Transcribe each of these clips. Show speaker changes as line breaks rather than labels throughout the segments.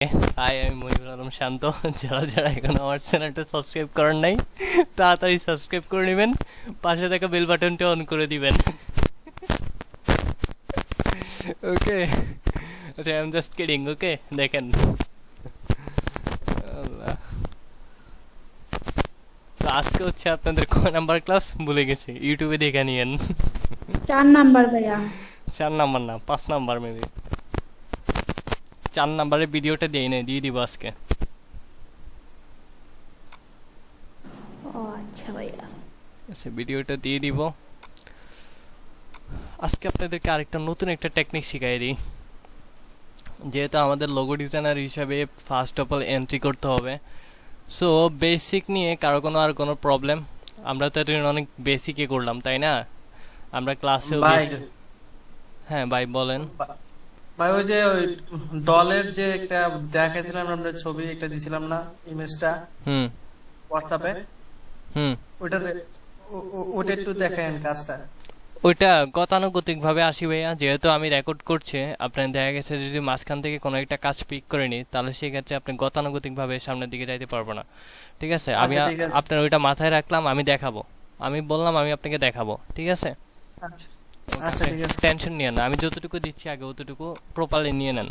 High, আমি মহিবুল আলম শান্ত। যারা যারা এখনো আমার চ্যানেলটা সাবস্ক্রাইব করেন নাই তাড়াতাড়ি সাবস্ক্রাইব করে নেবেন, পাশে থাকা বেল বাটনটা অন করে দিবেন। ওকে, আচ্ছা, আই এম জাস্ট কিডিং। ওকে, দেখেন, আল্লাহ। তো আজকে হচ্ছে আপনাদের কয় নাম্বার ক্লাস ভুলে গেছি, ইউটিউবে দেখে নিয়েন।
4 নাম্বার ভাইয়া।
4 নাম্বার না, 5 নাম্বার মেবি। 4 নাম্বারের ভিডিওটা দিয়ে দিব আজকে।
ও আচ্ছা ভাইয়া।
আচ্ছা, ভিডিওটা দিয়ে দিব আজকে। আপনাদেরকে আরেকটা নতুন একটা টেকনিক শিখাই দিই। যেহেতু আমাদের লোগো ডিজাইনার হিসাবে ফার্স্ট অফ অল এন্ট্রি করতে হবে, সো বেসিক নিয়ে কারো কোনো প্রবলেম? আমরা তো এটা অনেক বেসিকই করলাম, তাই না? আমরা ক্লাসেও
ভাই
হ্যাঁ ভাই, বলেন।
ভাই ওই যে ওই ডলের যে একটা দেখাইছিলাম আমরা, ছবি একটা দিছিলাম না, ইমেজটা
হুম
হোয়াটসঅ্যাপে,
হুম
ওইটা ওটা একটু দেখেন কাজটা।
ওইটা গতানুগতিক ভাবে আসি ভাইয়া। যেহেতু আমি রেকর্ড করছি, আপনার দেখা গেছে যদি মাঝখান থেকে কোনো একটা কাজ পিক করে নি, তাহলে সেক্ষেত্রে আপনি গতানুগতিক ভাবে সামনের দিকে যাইতে পারবো না। ঠিক আছে, আমি
আচ্ছা ঠিক আছে।
আপনার ওইটা মাথায় রাখলাম, আমি দেখাবো। আমি বললাম আমি আপনাকে দেখাবো, ঠিক আছে?
আচ্ছা ঠিক আছে।
টেনশন নিয়ে না, আমি যতটুকু দিচ্ছি আগে অতটুকু প্রপারলি নিয়ে নেন।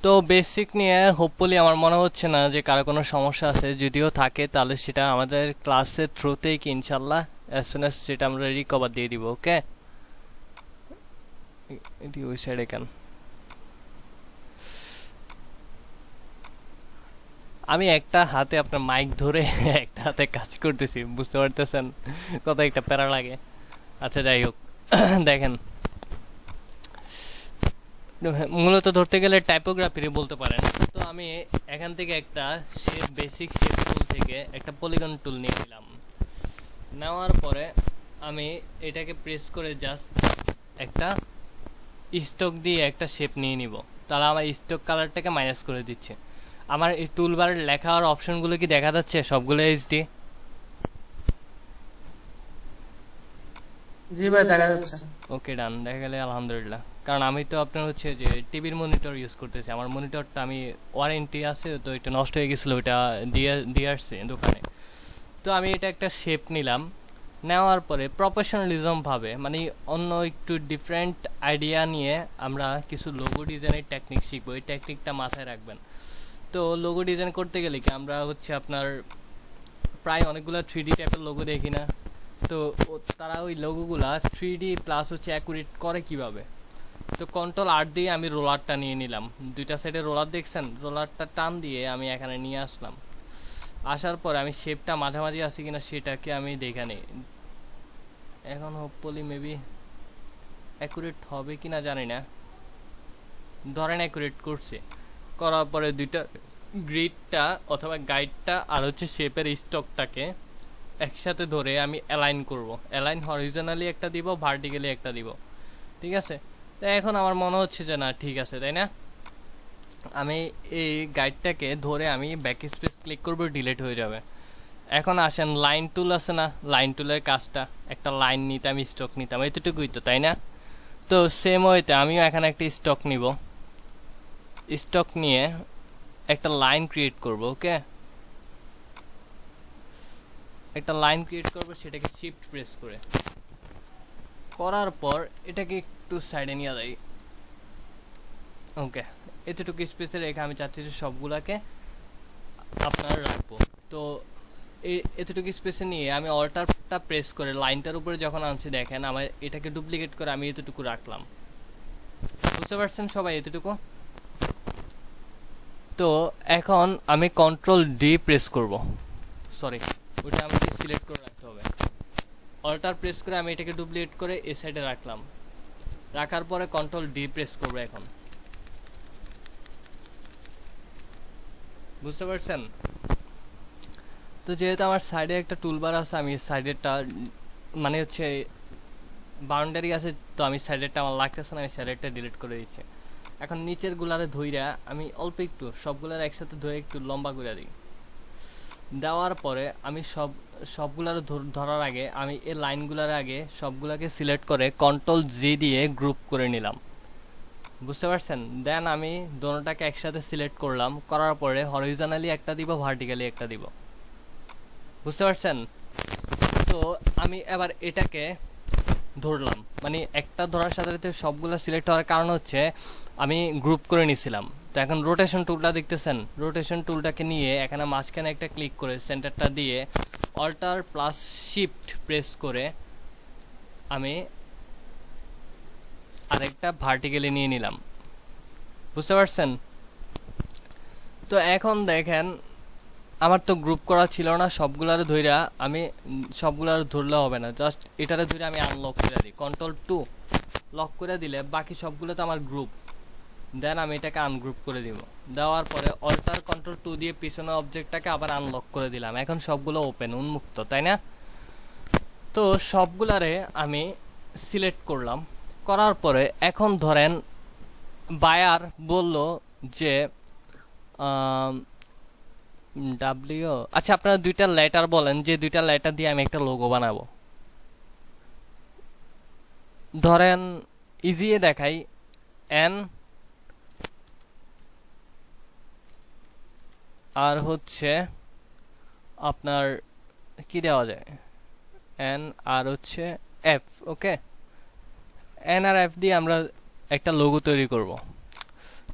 তো বেসিক নিয়ে হোপফুলি আমার মনে হচ্ছে না যে কারো কোনো সমস্যা আছে। যদিও থাকে তাহলে সেটা আমাদের ক্লাসের থ্রুতেই কি ইনশাল্লাহ অ্যাজ সুন অ্যাজ সেটা আমরা রিকভার দিয়ে দিব। ওকে, এটি ওই সাইডে কেন? আমি একটা হাতে আপনার মাইক ধরে একটা হাতে কাজ করতেছি, বুঝতে পারতেছেন কত একটা প্যারা লাগে। আচ্ছা, যাই হোক, দেখেন, মূলত ধরতে গেলে টাইপোগ্রাফি বলতে পারেন। তো আমি এখান থেকে একটা শেপ, বেসিক শেপ টুল থেকে একটা পলিগন টুল নিয়ে নিলাম। নেওয়ার পরে আমি এটাকে প্রেস করে জাস্ট একটা স্টক দিয়ে একটা শেপ নিয়ে নিব। তাহলে আমার স্টক কালারটাকে মাইনাস করে দিচ্ছে। আমার এই টুলবারের লেখা আর অপশনগুলো কি দেখা যাচ্ছে? সবগুলো এইচডি?
জি ভাই দেখা যাচ্ছে।
ওকে, ডান, দেখা গেলে আলহামদুলিল্লাহ। কারণ আমি তো আপনার হচ্ছে যে টিভির মনিটর ইউজ করতেছি। আমার মনিটরটা আমি ওয়ারেন্টি আছে, তো এটা নষ্ট হয়ে গেছিলো, ওইটা দিয়ে আসছে দোকানে। তো আমি এটা একটা শেপ নিলাম। নেওয়ার পরে প্রফেশনালিজম ভাবে, মানে অন্য একটু ডিফারেন্ট আইডিয়া নিয়ে আমরা কিছু লোগো ডিজাইনের টেকনিক শিখবো। এই টেকনিকটা মাথায় রাখবেন। তো লোগো ডিজাইন করতে গেলে কি আমরা হচ্ছে আপনার প্রায় অনেকগুলো 3D টাইপের লোগো দেখি না? তো তারা ওই লোগোগুলা 3D প্লাস হচ্ছে অ্যাকুরেট করে কিভাবে? তো কন্ট্রোল আর দিয়ে আমি রোলারটা নিয়ে নিলাম। দুইটা সাইডে রোলার দেখছেন, রোলারটা টান দিয়ে আমি এখানে নিয়ে আসলাম। আসার পর আমি শেপটা মাঝামাঝি আছে কিনা সেটাকে আমি দেখে নিই। এখন হোপফুলি মেবি অ্যাকুরেট হবে কিনা জানি না। ধরেন অ্যাকুরেট করছে, করার পরে দুইটা গ্রিডটা অথবা গাইডটা আর হচ্ছে শেপের স্টকটাকে একসাথে ধরে আমি অ্যালাইন করব। অ্যালাইন হরিজোনালি একটা দিব, ভার্টিক্যালি একটা দিব, ঠিক আছে? তো এখন আমার মনে হচ্ছে যে না, ঠিক আছে, তাই না? আমি এই গাইডটাকে ধরে আমি ব্যাক স্পেস ক্লিক করব, ডিলিট হয়ে যাবে। এখন আসেন, লাইন টুল আছে না? লাইন টুলের কাজটা একটা লাইন নিতে আমি স্টক নিতাম, এতটুকুই তো, তাই না? তো সেম ওয়েতে আমিও এখানে একটা স্টক নিব। স্টক নিয়ে একটা লাইন ক্রিয়েট করব। ওকে, একটা লাইন ক্রিয়েট করব, সেটাকে শিফট প্রেস করে করার পর এটাকে একটু সাইডে নিয়ে যাই। ওকে, এতটুকু স্পেসে রেখে আমি চাচ্ছি যে সবগুলাকে আপনার রাখবো। তো এতটুকু স্পেসে নিয়ে আমি অল্টারটা প্রেস করে লাইনটার উপরে যখন আনছি, দেখেন আমার এটাকে ডুপ্লিকেট করে আমি এতটুকু রাখলাম। বুঝতে পারছেন সবাই এতটুকু? তো এখন আমি কন্ট্রোল ডি প্রেস করব, সরি, ওটা আমাকে সিলেক্ট করে রাখতে হবে। অল্টার প্রেস করে আমি এটাকে ডুপ্লিকেট করে এই সাইডে রাখলাম। রাখার পরে কন্ট্রোল ডি প্রেস করব এখন। বুঝতে পারছেন? তো যেহেতু আমার সাইডে একটা টুলবার আছে, আমি সাইডেরটা মানে হচ্ছে বাউন্ডারি আছে, তো আমি সাইডেরটা আমার লাগতেছে না, আমি সাইডেরটা ডিলিট করে দিচ্ছি। এখন নিচের গুলারে ধইরা আমি অল্প একটু সবগুলার একসাথে ধরে একটু লম্বা করে দিই। দেওয়ার পরে আমি সবগুলার ধরার আগে আমি এই লাইনগুলার আগে সবগুলাকে সিলেক্ট করে কন্ট্রোল জি দিয়ে গ্রুপ করে নিলাম। বুঝতে পারছেন? দেন আমি দোনোটাকে একসাথে সিলেক্ট করলাম, করার পরে হরিজোনালি একটা দিব, ভার্টিক্যালি একটা দিব। বুঝতে পারছেন? তো আমি এবার এটাকে ধরলাম, মানে একটা ধরার সাথে সাথে সবগুলো সিলেক্ট হওয়ার কারণ হচ্ছে আমি গ্রুপ করে নিয়েছিলাম। তো এখন রোটেশন টুলটা দেখতেছেন, রোটেশন টুলটাকে নিয়ে এখানে মাঝখানে একটা ক্লিক করে সেন্টারটা দিয়ে অল্টার প্লাস শিফট প্রেস করে আমি আরেকটা ভার্টিক্যালি নিয়ে নিলাম। বুঝতে পারছেন? তো এখন দেখেন আমার তো গ্রুপ করা ছিল না, সবগুলার ধইরা আমি সবগুলার ধরলে হবে না, জাস্ট এটারে ধরে আমি আনলক করে দিই, Ctrl+2 লক করে দিলে বাকি সবগুলো তো আমার গ্রুপ। দেন আমি এটাকে আনগ্রুপ করে দিব, দেওয়ার পরে অল্টার Ctrl+2 দিয়ে পিছনে অবজেক্টটাকে আবার আনলক করে দিলাম। এখন সবগুলো ওপেন, উন্মুক্ত, তাই না? তো সবগুলারে আমি সিলেক্ট করলাম, করার পরে এখন ধরেন বায়ার বলল যে ডাব্লিউ, আচ্ছা আপনারা দুইটা লেটার বলেন, যে দুইটা লেটার দিয়ে আমি একটা লোগো বানাবো। ধরেন ইজিয়ে দেখাই, এন আর হচ্ছে আপনার কি দেওয়া যায়, এন আর হচ্ছে এফ। ওকে, এন আর এফ দিয়ে আমরা একটা লোগো তৈরি করব।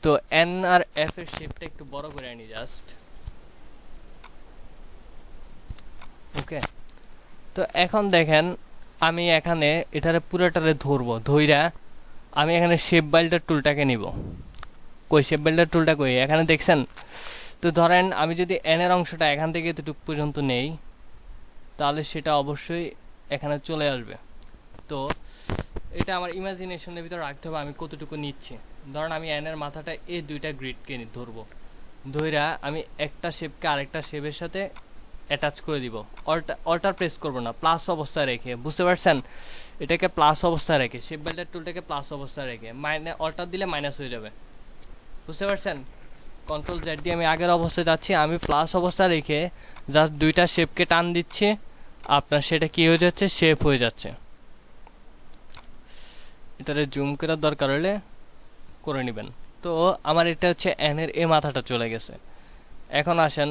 তো এন আর এফ এর শেপটা একটু বড় করে আনি জাস্ট। ওকে, তো এখন দেখেন আমি এখানে এটারে পুরোটারে ধরবো, ধইরা আমি এখানে শেপ বিল্ডার টুলটাকে নিব। কই শেপ বিল্ডার টুলটা কই? এখানে দেখছেন? তো ধরেন আমি যদি এন এর অংশটা এখান থেকে এতটুকু পর্যন্ত নেই, তাহলে সেটা অবশ্যই এখানে চলে আসবে। তো এটা আমার ইমাজিনেশনের ভিতর রাখতে হবে আমি কতটুকু নিচ্ছি। ধরেন আমি এন এর মাথাটা এই দুইটা গ্রিডকে ধরবো, ধইরা আমি একটা শেপকে আরেকটা শেপের সাথে অ্যাটাচ করে দিব। অল্টার প্রেস করব না, প্লাস অবস্থায় রেখে। বুঝতে পারছেন? এটাকে প্লাস অবস্থায় রেখে, শেপ বিল্ডার টুলটাকে প্লাস অবস্থায় রেখে, অল্টার দিলে মাইনাস হয়ে যাবে। বুঝতে পারছেন? Ctrl+Z দিয়ে আমি আগের অবস্থায় যাচ্ছি, আমি প্লাস অবস্থায় রেখে জাস্ট দুইটা শেপকে টান দিচ্ছি, আপনার সেটা কি হয়ে যাচ্ছে, শেপ হয়ে যাচ্ছে। এটারে জুম করার দরকার হলে করে নেবেন। তো আমার এটা হচ্ছে এন এর এ মাথাটা চলে গেছে। এখন আসেন,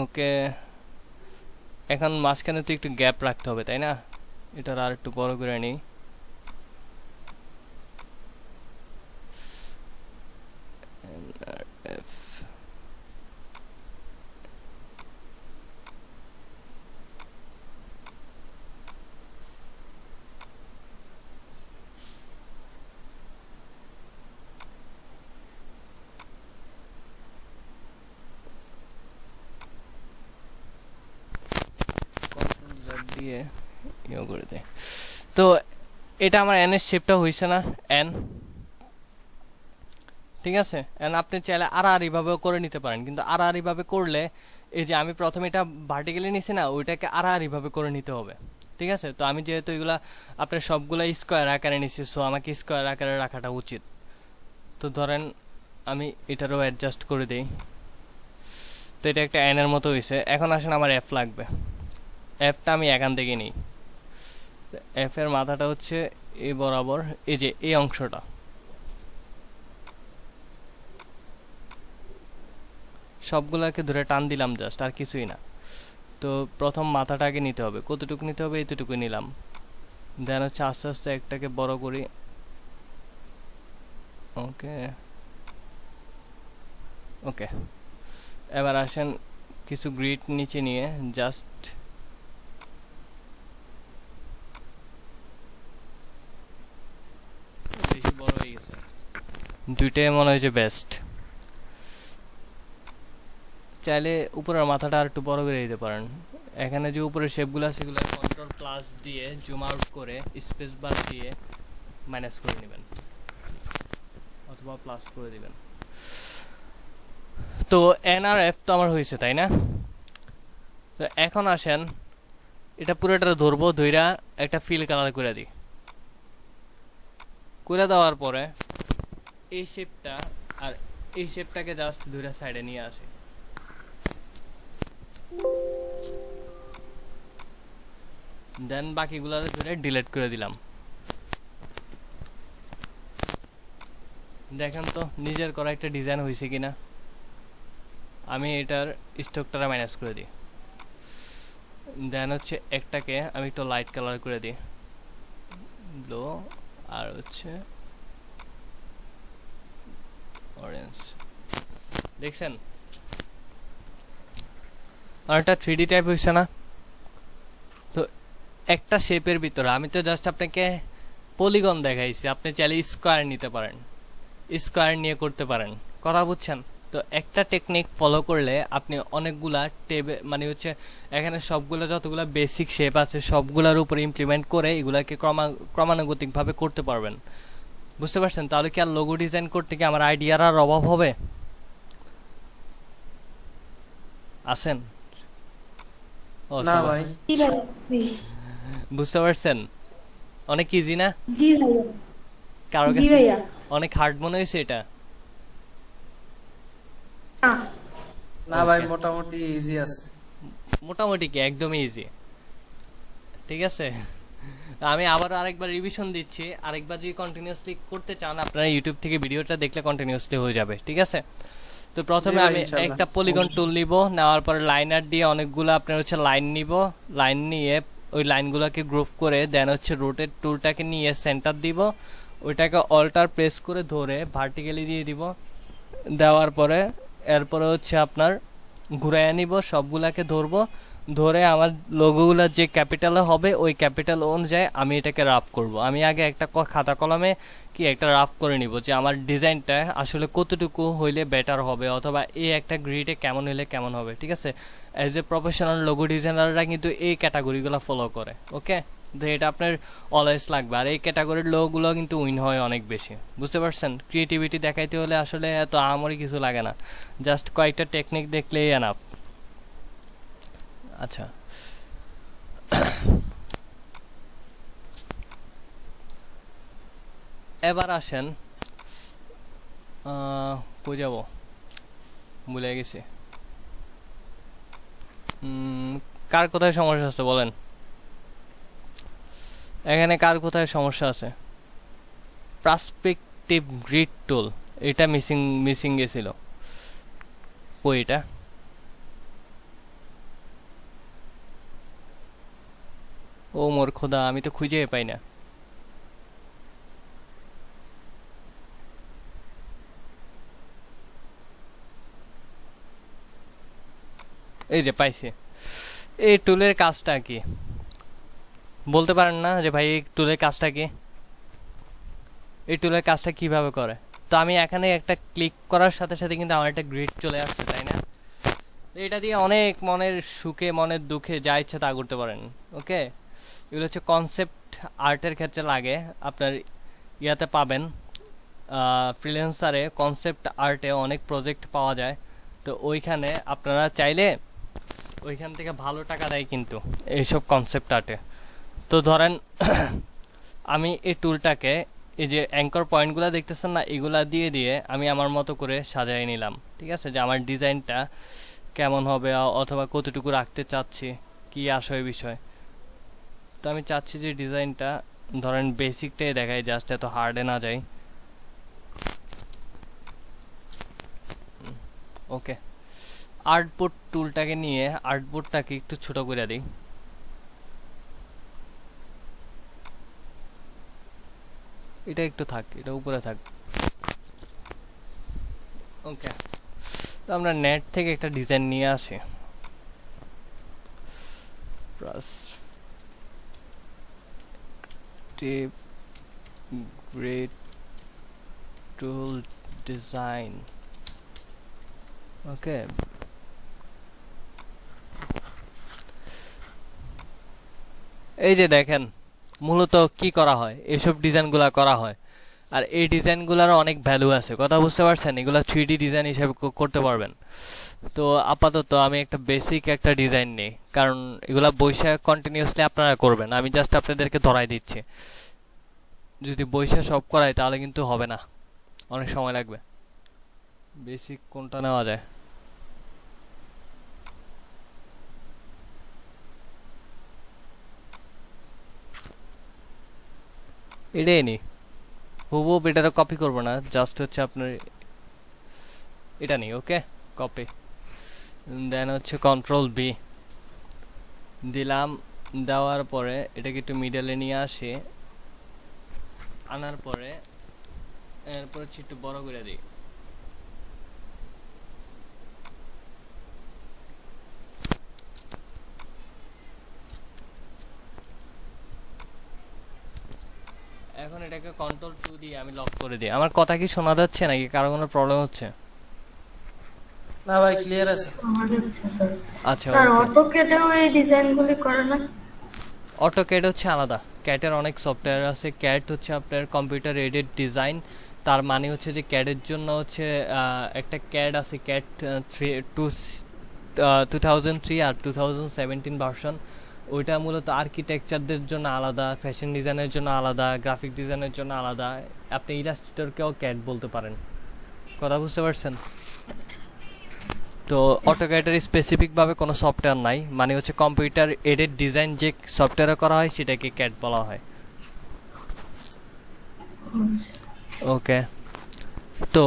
ওকে, এখন মাঝখানে তো একটু গ্যাপ রাখতে হবে, তাই না? এটার আর একটু বড় করে নিই। দিয়ে ইয়ে করে দে। তো এটা আমার এন এর শেপটা হইছে না, এন, ঠিক আছে? এন আপনি চাইলে আড়াআড়ি ভাবেও করে নিতে পারেন, কিন্তু আড়াআড়ি ভাবে করলে এই যে আমি প্রথমে এটা ভার্টিক্যালি নিছি না, ওইটাকে আড়াআড়ি ভাবে করে নিতে হবে, ঠিক আছে? তো আমি যেহেতু এগুলা আপনার সবগুলা স্কোয়ার আকারে নিছি, সো আমাকে স্কোয়ার আকারে রাখাটা উচিত। তো ধরেন আমি এটারও অ্যাডজাস্ট করে দিই। তো এটা একটা এন এর মতো হয়েছে। এখন আসেন আমার এফ লাগবে, এফটা আমি এখান থেকে নিই। এফ এর মাথাটা হচ্ছে এই বরাবর, এই যে এই অংশটা, সবগুলাকে ধরে টান দিলাম জাস্ট, আর কিছুই না। তো প্রথম মাথাটাকে নিতে হবে, কতটুকু নিতে হবে, এতটুকু নিলাম। দেন হচ্ছে আস্তে আস্তে একটাকে বড় করি। ওকে ওকে, এবার আসেন কিছু গ্রিড নিচে নিয়ে জাস্ট বেশি বড় হয়ে গেছে, দুইটাই মনে হয় যে বেস্ট। চাইলে উপরের মাথাটা আর একটু বড় করে দিতে পারেন। এখানে যে উপরের শেপগুলো আছে সেগুলো Ctrl+ দিয়ে জুম আউট করে স্পেস বার দিয়ে মাইনাস করে নেবেন অথবা প্লাস করে দিবেন। তো এন আর এফ তো আমার হয়েছে, তাই না? তো এখন আসেন এটা পুরোটা ধরবো, ধইরা একটা ফিল কালার করে দিই। করে দেওয়ার পরে এই শেপটা আর এই শেপটাকে জাস্ট ধইরা সাইডে নিয়ে আসি। দেন বাকিগুলো ধরে ডিলিট করে দিলাম। দেখেন তো নিজের করা একটা ডিজাইন হয়েছে কিনা। আমি এটার স্ট্রোকটা ম্যানেজ করে দিই, দেন হচ্ছে একটাকে আমি একটু লাইট কালার করে দিই, ব্লু, আর হচ্ছে অরেঞ্জ। দেখছেন আর এটা 3D টাইপ হয়েছে না? তো একটা শেপের ভিতরে আমি তো জাস্ট আপনাকে পলিগন দেখাইছি, আপনি চাইলে স্কোয়ার নিতে পারেন, স্কোয়ার নিয়ে করতে পারেন, কথা বুঝছেন? তো একটা টেকনিক ফলো করলে আপনি অনেকগুলা মানে হচ্ছে এখানে সবগুলা যতগুলা বেসিক শেপ আছে সবগুলার উপরে ইমপ্লিমেন্ট করে এগুলাকে ক্রমানুগতিক ভাবে করতে পারবেন, বুঝতে পারছেন? তাহলে কি আর লোগো ডিজাইন করতে কি আমার আইডিয়ার আর অভাব হবে? আছেন? ও
না
সবাই
ভাই,
জি ভাইয়া, জি।
বুঝতে পারছেন? অনেক ইজি না?
জি ভাইয়া,
কারো
জি
কাছে
ভাইয়া।
অনেক হার্ড মনে হয়েছে এটা?
না,
না ভাই,
Okay.
মোটামুটি ইজি আছে।
মোটামুটি কি একদমই ইজি, ঠিক আছে? আমি আবার আরেকবার রিভিশন দিচ্ছি, আরেকবার যদি কন্টিনিউয়াসলি করতে চান আপনারা ইউটিউব থেকে ভিডিওটা দেখলে কন্টিনিউয়াসলি হয়ে যাবে, ঠিক আছে? তো প্রথমে
জি ভাই,
আমি
ইনশাআল্লাহ।
একটা পলিগন টুল নিব, নেওয়ার পরে লাইনার দিয়ে অনেকগুলো আপনার হচ্ছে লাইন নিব, লাইন নিয়ে ওই লাইনগুলোকে গ্রুপ করে দেন হচ্ছে রোটেট টুলটাকে নিয়ে সেন্টার দিব, ওইটাকে অল্টার প্রেস করে ধরে ভার্টিক্যালি দিয়ে দিব, দেওয়ার পরে এরপরে হচ্ছে আপনার ঘুরাইয়া নিব, সবগুলাকে ধরবো, ধরে আমার লোগোগুলো যে ক্যাপিটালে হবে ওই ক্যাপিটাল অনুযায়ী আমি এটাকে রাফ করব। আমি আগে একটা খাতা কলমে কি একটা রাফ করে নিব যে আমার ডিজাইনটা আসলে কতটুকু হইলে বেটার হবে, অথবা এই একটা গ্রিডে কেমন হইলে কেমন হবে, ঠিক আছে? অ্যাজ এ প্রফেশনাল লোগো ডিজাইনাররা কিন্তু এই ক্যাটাগরিগুলো ফলো করে, ওকে? তো এটা আপনার অলওয়েজ লাগবে, আর এই ক্যাটাগরির লোগোগুলো কিন্তু উইন হয় অনেক বেশি, বুঝতে পারছেন? ক্রিয়েটিভিটি দেখাইতে হলে আসলে এত আমারই কিছু লাগে না, জাস্ট কয়েকটা টেকনিক দেখলেই এনাফ। আচ্ছা, এবার আসেন কই যাব, ভুলে গেছি। কার কোথায় সমস্যা আছে বলেন, এখানে কার কোথায় সমস্যা আছে? পার্সপেক্টিভ গ্রিড টুল, এটা মিসিং মিসিং গেছিল, কই এটা? ও মোর খোদা, আমি তো খুঁজে পাই না। এই যে পাইছি। এই টুলের কাজটা কি বলতে পারেন না যে ভাই এই টুলের কাজটা কি? এই টুলের কাজটা কিভাবে করে? তো আমি এখানে একটা ক্লিক করার সাথে সাথে কিন্তু আমার একটা গ্রিড চলে আসছে, তাই না? এটা দিয়ে অনেক মনের সুখে মনের দুঃখে যা ইচ্ছা তা করতে পারেন, ওকে? এগুলো হচ্ছে কনসেপ্ট আর্টের ক্ষেত্রে লাগে, আপনার ইয়াতে পাবেন, ফ্রিল্যান্সারে কনসেপ্ট আর্টে অনেক প্রজেক্ট পাওয়া যায়, তো ওইখানে আপনারা চাইলে ওইখান থেকে ভালো টাকা দেয় কিন্তু এইসব কনসেপ্ট আর্টে। তো ধরেন আমি এই টুলটাকে এই যে অ্যাঙ্কর পয়েন্টগুলো দেখতেছেন না, এগুলা দিয়ে দিয়ে আমি আমার মতো করে সাজিয়ে নিলাম, ঠিক আছে? যে আমার ডিজাইনটা কেমন হবে অথবা কতটুকু রাখতে চাচ্ছি, কি আসয় বিষয়। তো আমি চাচ্ছি যে ডিজাইনটা ধরেন বেসিকটাই দেখাই, জাস্ট এত হার্ডে না যাই, ওকে? আর্টবোর্ড টুলটাকে নিয়ে আর্টবোর্ডটাকে একটু ছোট করে দিই, এটা একটু থাক, এটা উপরে থাক, ওকে? তো আমরা নেট থেকে একটা ডিজাইন নিয়ে আসি, পার্সপেক্টিভ গ্রিড টুল ডিজাইন, ওকে? এই যে দেখেন মূলত কি করা হয়, এসব ডিজাইনগুলা করা হয়, আর এই ডিজাইনগুলোর অনেক ভ্যালু আছে, কথা বুঝতে পারছেন? এগুলা 3D ডিজাইন হিসেবে করতে পারবেন। তো আপাতত আমি একটা বেসিক একটা ডিজাইন নেই, কারণ এগুলা বৈশাখ কন্টিনিউয়াসলি আপনারা করবেন, আমি জাস্ট আপনাদেরকে ধরাই দিচ্ছি। যদি বৈশাখ সব করাই তাহলে কিন্তু হবে না, অনেক সময় লাগবে। বেসিক কোনটা নেওয়া যায়? এটাই নি, হুবহু এটারে কপি করবো না, জাস্ট হচ্ছে আপনার এটা নেই। ওকে, কপি, দেন হচ্ছে কন্ট্রোল বি দিলাম। দেওয়ার পরে এটাকে একটু মিডলে নিয়ে আসি, আনার পরে এরপর হচ্ছে একটু বড় করে দিই। এখন এটাকে কন্ট্রোল 2 দিয়ে আমি লক করে দিই। আমার কথা কি শোনা যাচ্ছে নাকি কারো কোনো প্রবলেম হচ্ছে?
না ভাই, ক্লিয়ার আছে।
আমাদের হচ্ছে স্যার।
আচ্ছা,
স্যার অটোকেটেও এই ডিজাইনগুলি করে না?
অটোক্যাড হচ্ছে আলাদা, ক্যাটের অনেক সফটওয়্যার আছে। ক্যাট হচ্ছে আপনার কম্পিউটার এডেড ডিজাইন, তার মানে হচ্ছে যে ক্যাডের জন্য হচ্ছে একটা ক্যাড আছে, ক্যাট 2003 আর 2017 ভার্সন। ওইটা মূলত আর্কিটেকচারদের জন্য আলাদা, ফ্যাশন ডিজাইনের জন্য আলাদা, গ্রাফিক ডিজাইনের জন্য আলাদা। আপনি ইলাস্ট্রেটরকেও ক্যাট বলতে পারেন। কথা বুঝতে পারছেন? তো অটোক্যাডের স্পেসিফিক ভাবে কোনো সফটওয়্যার নাই, মানে হচ্ছে কম্পিউটার এডেড ডিজাইন যে সফটওয়্যারে করা হয় সেটাকে ক্যাট বলা হয়। ওকে, তো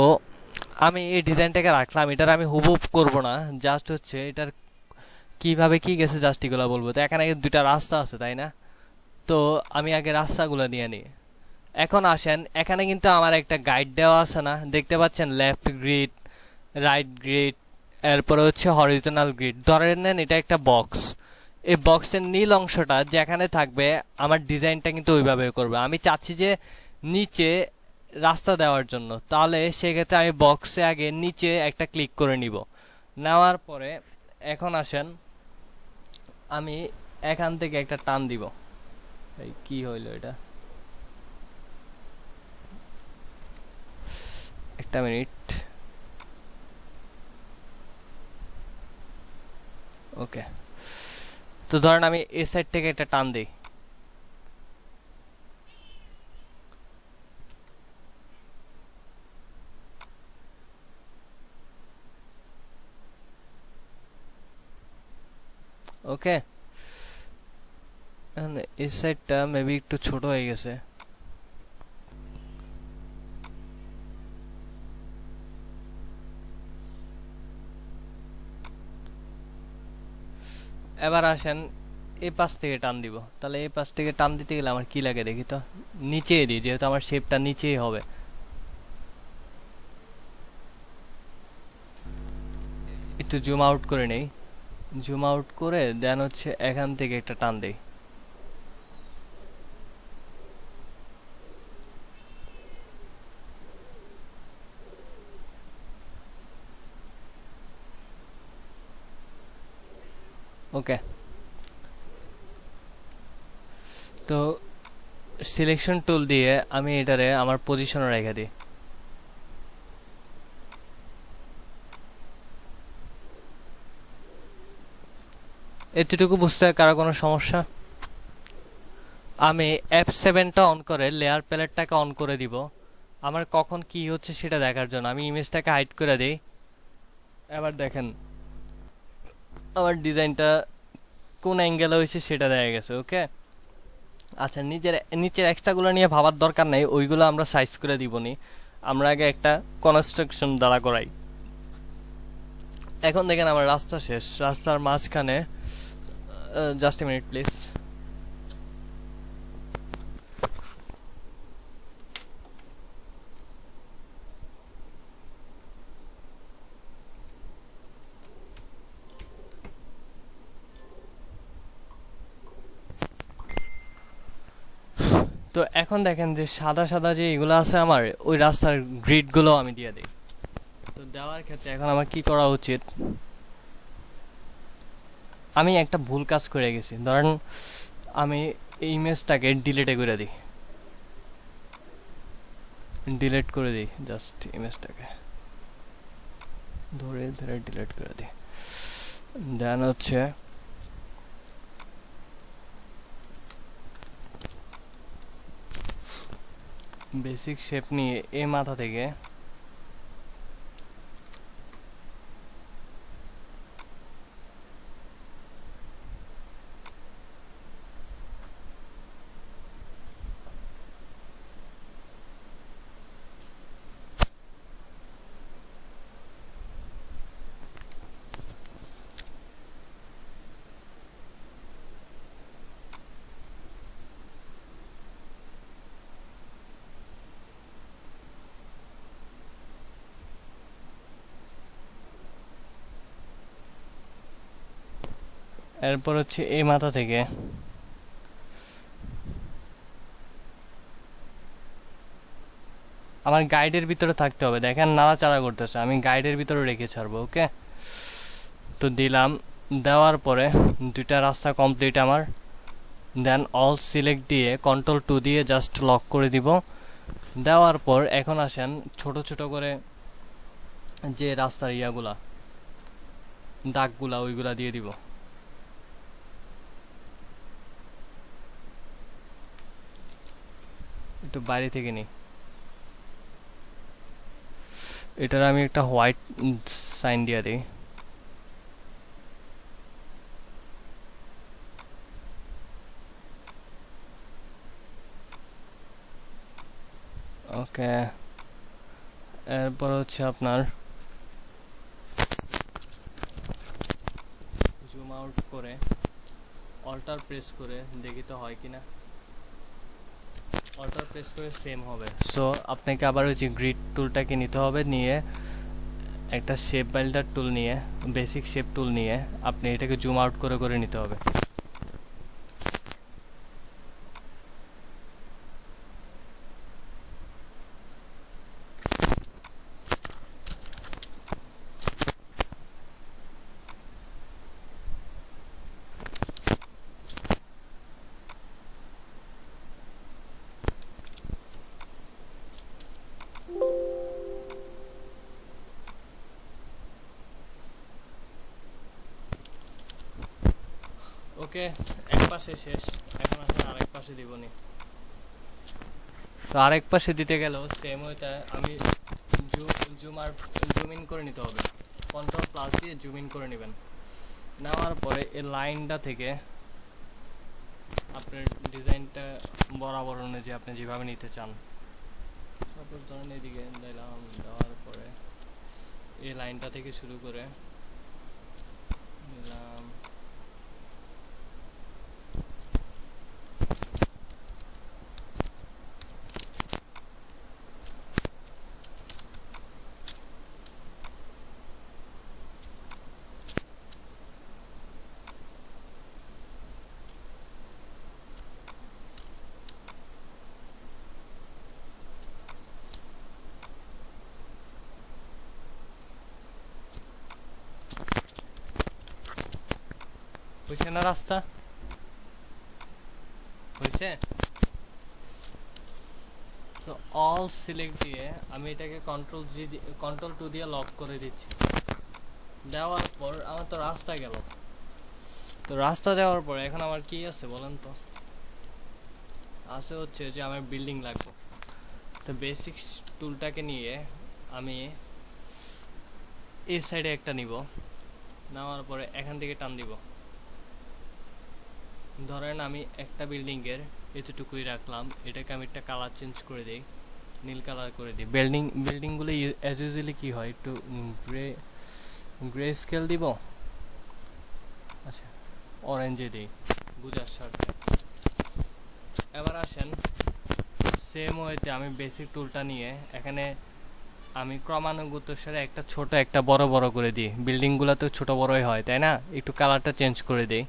আমি এই ডিজাইনটাকে রাখলাম, এটার আমি হুবহুব করব না, জাস্ট হচ্ছে এটার কিভাবে কি গেছে জাস্ট এগুলো বলবো। তো এখানে দুইটা রাস্তা আছে তাই না, তো আমি আগে রাস্তাগুলো নিয়ে নিই। এখন আসেন, এখানে কিন্তু আমার একটা গাইড দেওয়া আছে না, দেখতে পাচ্ছেন? লেফট গ্রিড, রাইট গ্রিড, এরপরে হচ্ছে হরিজোনাল গ্রিড। ধরে নেন এটা একটা বক্স, এই বক্সের নীল অংশটা যেখানে থাকবে আমার ডিজাইনটা কিন্তু ওইভাবে করবে। আমি চাচ্ছি যে নিচে রাস্তা দেওয়ার জন্য, তাহলে সেক্ষেত্রে আমি বক্সে আগে নিচে একটা ক্লিক করে নিব। নেওয়ার পরে এখন আসেন, আমি এখান থেকে একটা টান দিব। এই কি হইল এটা, একটা মিনিট। ওকে, তো ধরেন আমি এই সাইড থেকে একটা টান দিই। ওকে, এই সাইডটা মেবি একটু ছোট হয়ে গেছে। এবার আসেন এই পাশ থেকে টান দিব। তাহলে এই পাশ থেকে টান দিতে গেলে আমার কি লাগে দেখি তো, নিচে দিই, যেহেতু আমার শেপটা নিচেই হবে। একটু জুম আউট করে নেই, জুম আউট করে দেন হচ্ছে এখান থেকে একটা টান দেই। ওকে, তো সিলেকশন টুল দিয়ে আমি এটারে আমার পজিশনে রেখে দিই। এতটুকু বুঝতে কারো কোনো সমস্যা? আমি F7টা অন করে লেয়ার প্যালেটটাকে অন করে দিব, আমার কখন কি হচ্ছে সেটা দেখার জন্য। আমি ইমেজটাকে হাইড করে দিই। এবার দেখেন আমার ডিজাইনটা কোন অ্যাঙ্গেলে হয়েছে সেটা দেখা গেছে। ওকে, আচ্ছা, নিচের এক্সট্রাগুলো নিয়ে ভাবার দরকার নাই, ওইগুলো আমরা সাইজ করে দিবনি, আমরা আগে একটা কনস্ট্রাকশন দ্বারা করাই। এখন দেখেন আমার রাস্তা শেষ, রাস্তার মাঝখানে জাস্ট এ মিনিট প্লিজ। তো এখন দেখেন যে সাদা সাদা যে এগুলো আছে আমার, ওই রাস্তার গ্রিড গুলো আমি দিয়ে দিই। তো দেওয়ার ক্ষেত্রে এখন আমার কি করা উচিত? আমি একটা ভুল কাজ করে গেছি, ধরেন আমি এই ইমেজটাকে ডিলিটে করে দিই, ডিলিট করে দিই, জাস্ট ইমেজটাকে ধরে ধরে ডিলিট করে দিই। দেন হচ্ছে বেসিক শেপ নিয়ে এই মাথা থেকে এরপর হচ্ছে এই মাথা থেকে আমার গাইডের ভিতরে থাকতে হবে। দেখেন নাড়াচাড়া করতেছে, আমি গাইডের ভিতরে রেখে ছাড়বো। ওকে, তো দিলাম। দেওয়ার পরে দুইটা রাস্তা কমপ্লিট আমার। দেন অল সিলেক্ট দিয়ে Ctrl+2 দিয়ে জাস্ট লক করে দিব। দেওয়ার পর এখন আসেন ছোট ছোট করে যে রাস্তার ইয়াগুলা দাগগুলা ওইগুলা দিয়ে দিব। একটু বাইরে থেকে নি, এটার আমি একটা হোয়াইট সাইন দিয়ে দিই। ওকে, এরপর হচ্ছে আপনার জুম আউট করে অল্টার প্রেস করে দেখি তো হয় কিনা। অল্টার প্রেস করে সেম হবে। সো আপনাকে আবার ওই যে গ্রিড টুলটাকে নিতে হবে, নিয়ে একটা শেপ বিল্ডার টুল নিয়ে বেসিক শেপ টুল নিয়ে আপনি এটাকে জুম আউট করে করে নিতে হবে। ওকে, এক পাশে শেষ, এখন আসলে আরেক পাশে দিবনি। তো আরেক পাশে দিতে গেলেও সেম ওইটা আমি জুম ইন করে নিতে হবে। Ctrl+ দিয়ে জুম ইন করে নেবেন। নেওয়ার পরে এই লাইনটা থেকে আপনার ডিজাইনটা বরাবর অনুযায়ী আপনি যেভাবে নিতে চান, সাপোজ ধরেন এদিকে দিলাম। দেওয়ার পরে এই লাইনটা থেকে শুরু করে নিলাম। হয়েছে না রাস্তা? হয়েছে। তো অল সিলেক্ট দিয়ে আমি এটাকে Ctrl+2 দিয়ে লক করে দিচ্ছি। দেওয়ার পর আমার তো রাস্তা গেল। তো রাস্তা দেওয়ার পর এখন আমার কি আছে বলেন তো? আছে হচ্ছে যে আমার বিল্ডিং লাগবে। তো বেসিক টুলটাকে নিয়ে আমি এই সাইডে একটা নিব। নেওয়ার পরে এখান থেকে টান দিব। ধরেন আমি একটা বিল্ডিং এর এতটুকুই রাখলাম, এটাকে আমি একটা কালার চেঞ্জ করে দেই, নীল কালার করে দিই। বিল্ডিং গুলো অ্যাজ ইউজুয়ালি কি হয়, একটু গ্রে স্কেল দিব। আচ্ছা, অরেঞ্জে দিই বুঝার স্বার্থে। এবার আসেন সেম ওয়েতে আমি বেসিক টুলটা নিয়ে এখানে আমি ক্রমানুগত সারে একটা ছোট একটা বড় বড় করে দিই। বিল্ডিং গুলো তো ছোট বড়ই হয় তাই না, একটু কালারটা চেঞ্জ করে দিই।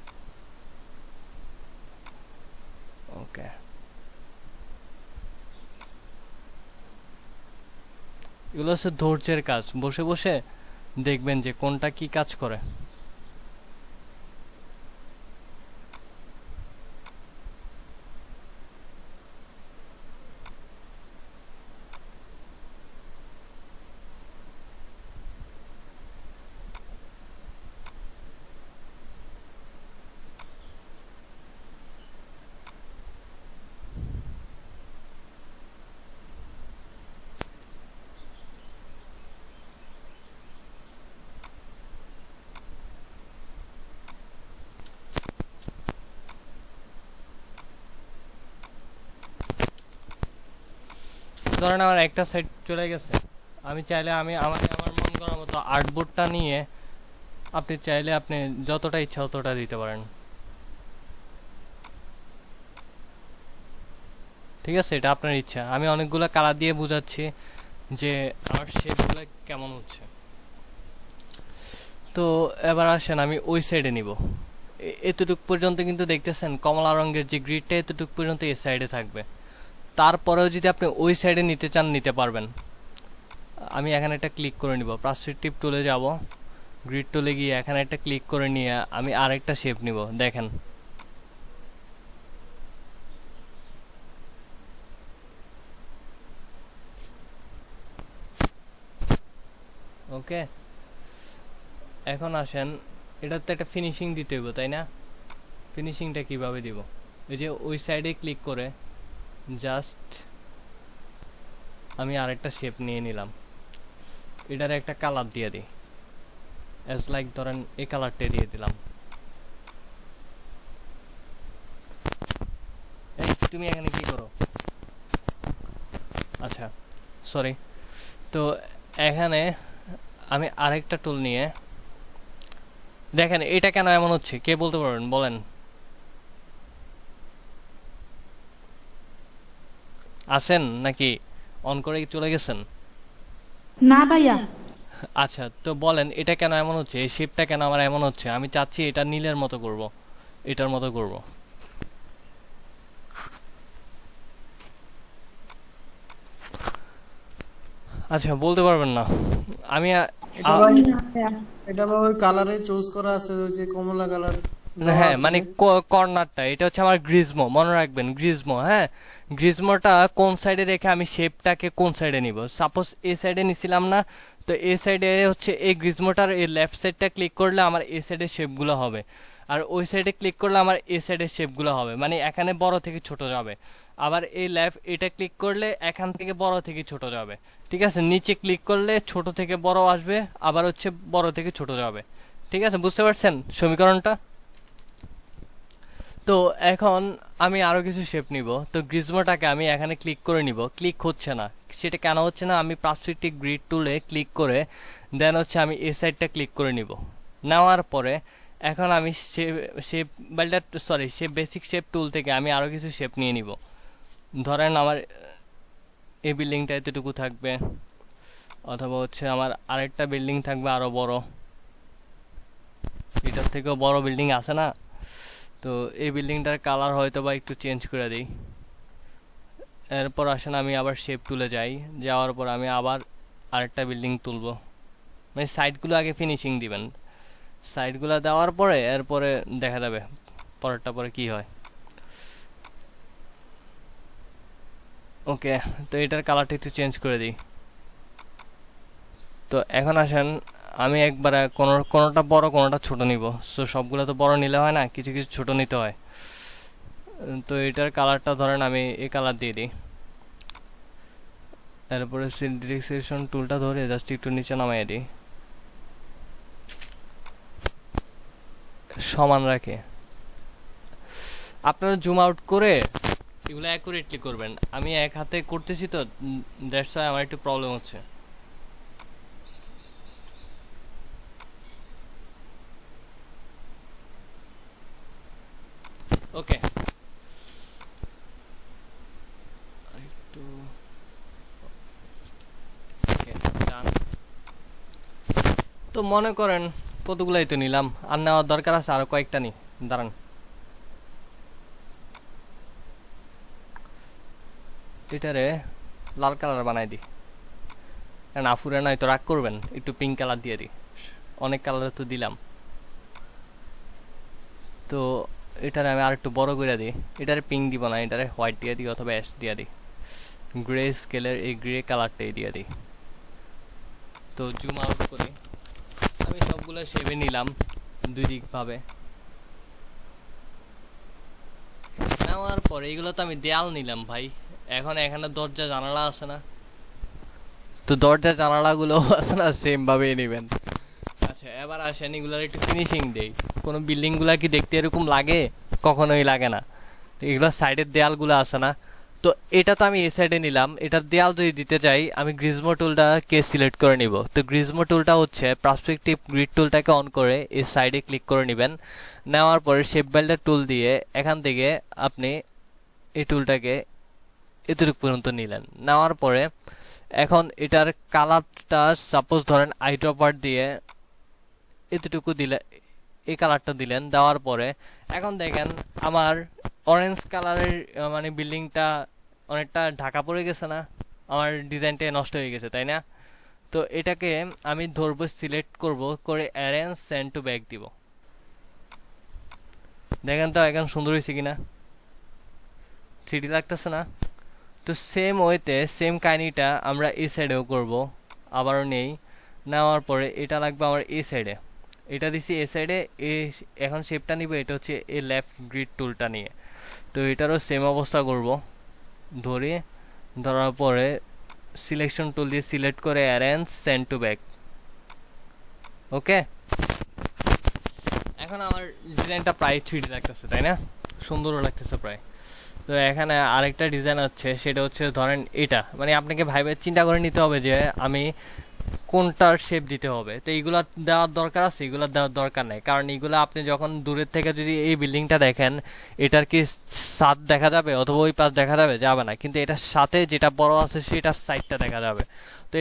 ওকে, এগুলো হচ্ছে ধৈর্যের কাজ। বসে বসে দেখবেন যে কোনটা কি কাজ করে। ধরেন আমার একটা সাইড চলে গেছে, আমি চাইলে আমার মন করার মতো আর্টবোর্ডটা নিয়ে আপনি চাইলে আপনি যতটা ইচ্ছা ততটা দিতে পারেন। ঠিক আছে, এটা আপনার ইচ্ছা। আমি অনেকগুলো কালার দিয়ে বোঝাচ্ছি যে আমার শেপগুলো কেমন হচ্ছে। তো এবার আসেন আমি ওই সাইডে নিব। এতটুকু পর্যন্ত কিন্তু দেখতেছেন কমলা রঙের যে গ্রিডটা এতটুকু পর্যন্ত এই সাইডে থাকবে। তারপরেও যদি আপনি ওই সাইডে নিতে চান নিতে পারবেন। আমি এখানে একটা ক্লিক করে নিব, পার্সপেক্টিভ টুলে যাব, গ্রিড টুলে গিয়ে এখানে একটা ক্লিক করে নিয়ে আমি আরেকটা শেপ নিব। দেখেন ওকে, এখন আসেন এটাতে একটা ফিনিশিং দিতে হইব, তাই না? ফিনিশিংটা কিভাবে দিব? এই যে ওই সাইডে ক্লিক করে জাস্ট আমি আরেকটা শেপ নিয়ে নিলাম, এটার একটা কালার দিয়ে দিই, এজ লাইক ধরেন এই কালারটা দিয়ে দিলাম। এই তুমি এখানে কি করো? আচ্ছা সরি। তো এখানে আমি আরেকটা টুল নিয়ে দেখেন এটা কেন এমন হচ্ছে, কে বলতে পারবেন? বলেন। আছেন নাকি অন করে চলে গেছেন?
না ভাইয়া।
আচ্ছা তো বলেন এটা কেন এমন হচ্ছে, এই শেপটা কেন আমার এমন হচ্ছে? আমি চাচ্ছি এটা নীলের মতো করব, এটার মতো করব। আচ্ছা বলতে পারবেন না? আমি
এটা ভাই এটা ভাই ওই কালারে চুজ করা আছে, ওই যে কমলা কালার।
হ্যাঁ মানে কর্নারটা এটা হচ্ছে আমার গ্রিজমো, মনে রাখবেন গ্রিজমো। হ্যাঁ গ্রিজমোটা কোন সাইডে রেখে আমি শেপটাকে কোন সাইডে নিব? সাপোজ এই সাইডে নিছিলাম না, তো এই সাইডে হচ্ছে এই গ্রিজমোটার এই লেফট সাইডটা ক্লিক করলে আমার এই সাইডের শেপগুলো হবে, আর ওই সাইডে ক্লিক করলে আমার এই সাইডের শেপগুলো হবে, মানে এখানে বড় থেকে ছোট যাবে। আবার এই লেফট এটা ক্লিক করলে এখান থেকে বড় থেকে ছোট যাবে, ঠিক আছে? নিচে ক্লিক করলে ছোট থেকে বড় আসবে, আবার হচ্ছে বড় থেকে ছোট যাবে, ঠিক আছে? বুঝতে পারছেন সমীকরণটা? তো এখন আমি আরো কিছু শেপ নিব। তো গ্রিজমোটাকে আমি এখানে ক্লিক করে নিব, ক্লিক হচ্ছে না। সেটা কেন হচ্ছে না? আমি পার্সপেক্টিভ গ্রিড টুলে ক্লিক করে দেন হচ্ছে আমি এই সাইডটা ক্লিক করে নিব। নেওয়ার পরে এখন আমি shape builder sorry shape basic shape tool থেকে আমি আরো কিছু শেপ নিয়ে নিব। ধরেন আমার এই বিল্ডিংটা এতটুকু থাকবে, অথবা হচ্ছে আমার আরেকটা বিল্ডিং থাকবে আরো বড়, এটার থেকেও বড় বিল্ডিং আছে না? তো এই বিল্ডিংটার কালার হয়তো বা একটু চেঞ্জ করে দিই। এরপর আসেন আমি আবার শেপ টুলে যাই, যাওয়ার পর আমি আবার আরেকটা বিল্ডিং তুলবো। মানে সাইডগুলো আগে ফিনিশিং দিবেন, সাইডগুলো দেওয়ার পরে এরপরে দেখা যাবে পরেরটা পরে কি হয়। ওকে, তো এটার কালারটা একটু চেঞ্জ করে দিই। তো এখন আসেন আমি একবার কোনোটা বড় কোনোটা ছোট নিব। সো সবগুলো তো বড় নিলে হয় না, কিছু কিছু ছোট নিতে হয়। তো এটার কালারটা ধরেন আমি এই কালার দিয়ে দিই। এরপরে সিলেকশন টুলটা ধরে জাস্ট একটু নিচে নামাই দিই, সমান রাখে। আপনারা জুম আউট করে এগুলো অ্যাকুরেটলি করবেন। আমি এক হাতে করতেছি তো দ্যাটস ওয়াই আমার একটু প্রবলেম হচ্ছে। ওকে, একটু ডান। তো মনে করেন কতগুলাই তো নিলাম, আর নেওয়ার দরকার আছে আরো কয়েকটা নি। দাঁড়ান, এটারে লাল কালার বানাই দিই, কারণ আফুরে নয় তো রাগ করবেন, একটু পিঙ্ক কালার দিয়ে দিই। অনেক কালার তো দিলাম, তো এটারে আমি আর একটু বড় করে দিই। এটারে পিঙ্ক দিব না, এটারে হোয়াইট দিয়ে দিই অথবা অ্যাশ দিয়ে দিই। গ্রে স্কেলের এই গ্রে কালারটাই দিয়ে দিই। তো জুম আউট করি, আমি সবগুলো শেপে নিলাম দুই দিক ভাবে। নেওয়ার পরে এগুলো তো আমি দেয়াল নিলাম ভাই। এখন এখানে দরজা জানালা আছে না, তো দরজা জানালা গুলো আছে না, সেম ভাবেই নেবেন। আচ্ছা এবার আসেন এগুলার একটু ফিনিশিং দেই। কোনো বিল্ডিং গুলা কি দেখতে এরকম লাগে? কখনোই লাগে না। তো এগুলো সাইডের দেয়াল গুলো আছে না, তো এটা তো আমি এই সাইডে নিলাম। এটার দেয়াল যদি দিতে চাই আমি গ্রিজমো টুলটাকে সিলেক্ট করে নিব। তো গ্রিজমো টুলটা হচ্ছে পার্সপেক্টিভ গ্রিড টুলটাকে অন করে এই সাইডে ক্লিক করে নেবেন। নেওয়ার পরে শেপ বিল্ডার টুল দিয়ে এখান থেকে আপনি এই টুলটাকে এতটুকু পর্যন্ত নিলেন। নেওয়ার পরে এখন এটার কালারটা সাপোজ ধরেন আইড্রপার দিয়ে এতটুকু দিলে এই কালারটা দিলেন, দেওয়ার পরে এখন দেখেন আমার অরেঞ্জ কালারের মানে বিল্ডিংটা অনেকটা ঢাকা পড়ে গেছে না, আমার ডিজাইনটা নষ্ট হয়ে গেছে তাই না? তো এটাকে আমি ধরবো, সিলেক্ট করব, করে অ্যারেঞ্জ সেন্ড টু ব্যাক দিব। দেখেন তো এখন সুন্দর হয়েছে কিনা, 3D লাগতেছে না? তো সেম ওয়েতে সেম কাহিনীটা আমরা এই সাইডেও করব। আবারও নেই, নেওয়ার পরে এটা লাগবে আমার এই সাইডে, এটা দিছি এই সাইডে। এখন শেপটা নিব, এটা হচ্ছে এই লেফট গ্রিড টুলটা নিয়ে। তো এটারও সেম অবস্থা করব, ধরে ধরার পরে সিলেকশন টুল দিয়ে সিলেক্ট করে অ্যারেঞ্জ সেন্ড টু ব্যাক। ওকে, এখন আমার ডিজাইনটা প্রায় 3D লাগতেছে তাই না, সুন্দরও লাগতেছে প্রায়। তো এখানে আরেকটা ডিজাইন আছে, সেটা হচ্ছে ধরেন এটা, মানে আপনাকে ভাইবে চিন্তা করে নিতে হবে যে আমি কোনটার শেপ দিতে হবে। তো এইগুলা দেওয়ার দরকার আছে, এগুলা দেওয়ার দরকার নেই, কারণ এগুলা আপনি যখন দূরের থেকে যদি এই বিল্ডিংটা দেখেন, এটার কি ছাদ দেখা যাবে অথবা ওই পাশ দেখা যাবে? যাবে না, কিন্তু এটার সাথে যেটা বড় আছে সেটার সাইডটা দেখা যাবে। তো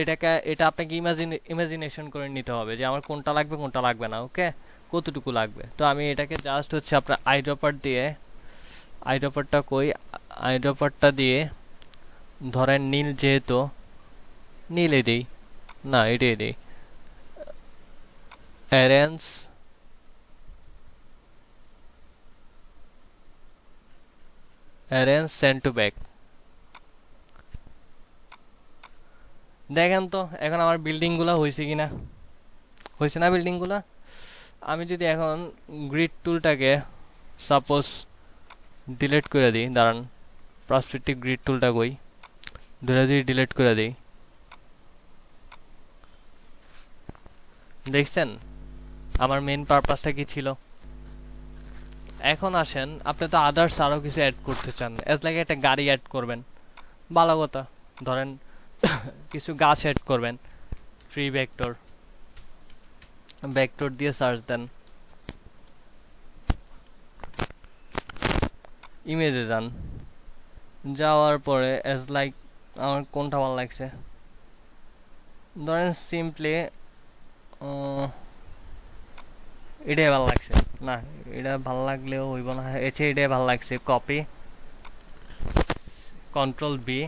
এটা আপনাকে ইমাজিনেশন করে নিতে হবে যে আমার কোনটা লাগবে কোনটা লাগবে না, ওকে, কতটুকু লাগবে। তো আমি এটাকে জাস্ট হচ্ছে আপনার আইড্রপার দিয়ে, আইড্রপারটা কই, আইড্রপারটা দিয়ে ধরেন নীল, যেহেতু নীলে দিই, না এটাই দিই, অ্যারেঞ্জ সেন্ড টু ব্যাক। দেখেন তো এখন আমার বিল্ডিং গুলা হয়েছে কিনা, হয়েছে না বিল্ডিং গুলা? আমি যদি এখন গ্রিড টুলটাকে সাপোজ ডিলিট করে দিই, দাঁড়ান, পার্সপেক্টিভ গ্রিড টুলটা কই, ধরে যদি ডিলিট করে দিই, দেখছেন আমার মেইন পারপাসটা কি ছিল। এখন আসেন, আপনি তো আদার্স আরো কিছু অ্যাড করতে চান, এজ লাগে একটা গাড়ি অ্যাড করবেন, ভালো কথা, ধরেন কিছু গাছ অ্যাড করবেন, ট্রি ভেক্টর, ভেক্টর দিয়ে সার্চ দেন, ইমেজে যান, যাওয়ার পরে এজ লাইক আমার কোনটা ভালো লাগছে, ধরেন সিম্পলি এটাই ভালো লাগছে, না এটা ভালো লাগলেও হইব না, এটাই ভালো লাগছে, কপি, কন্ট্রোল বি।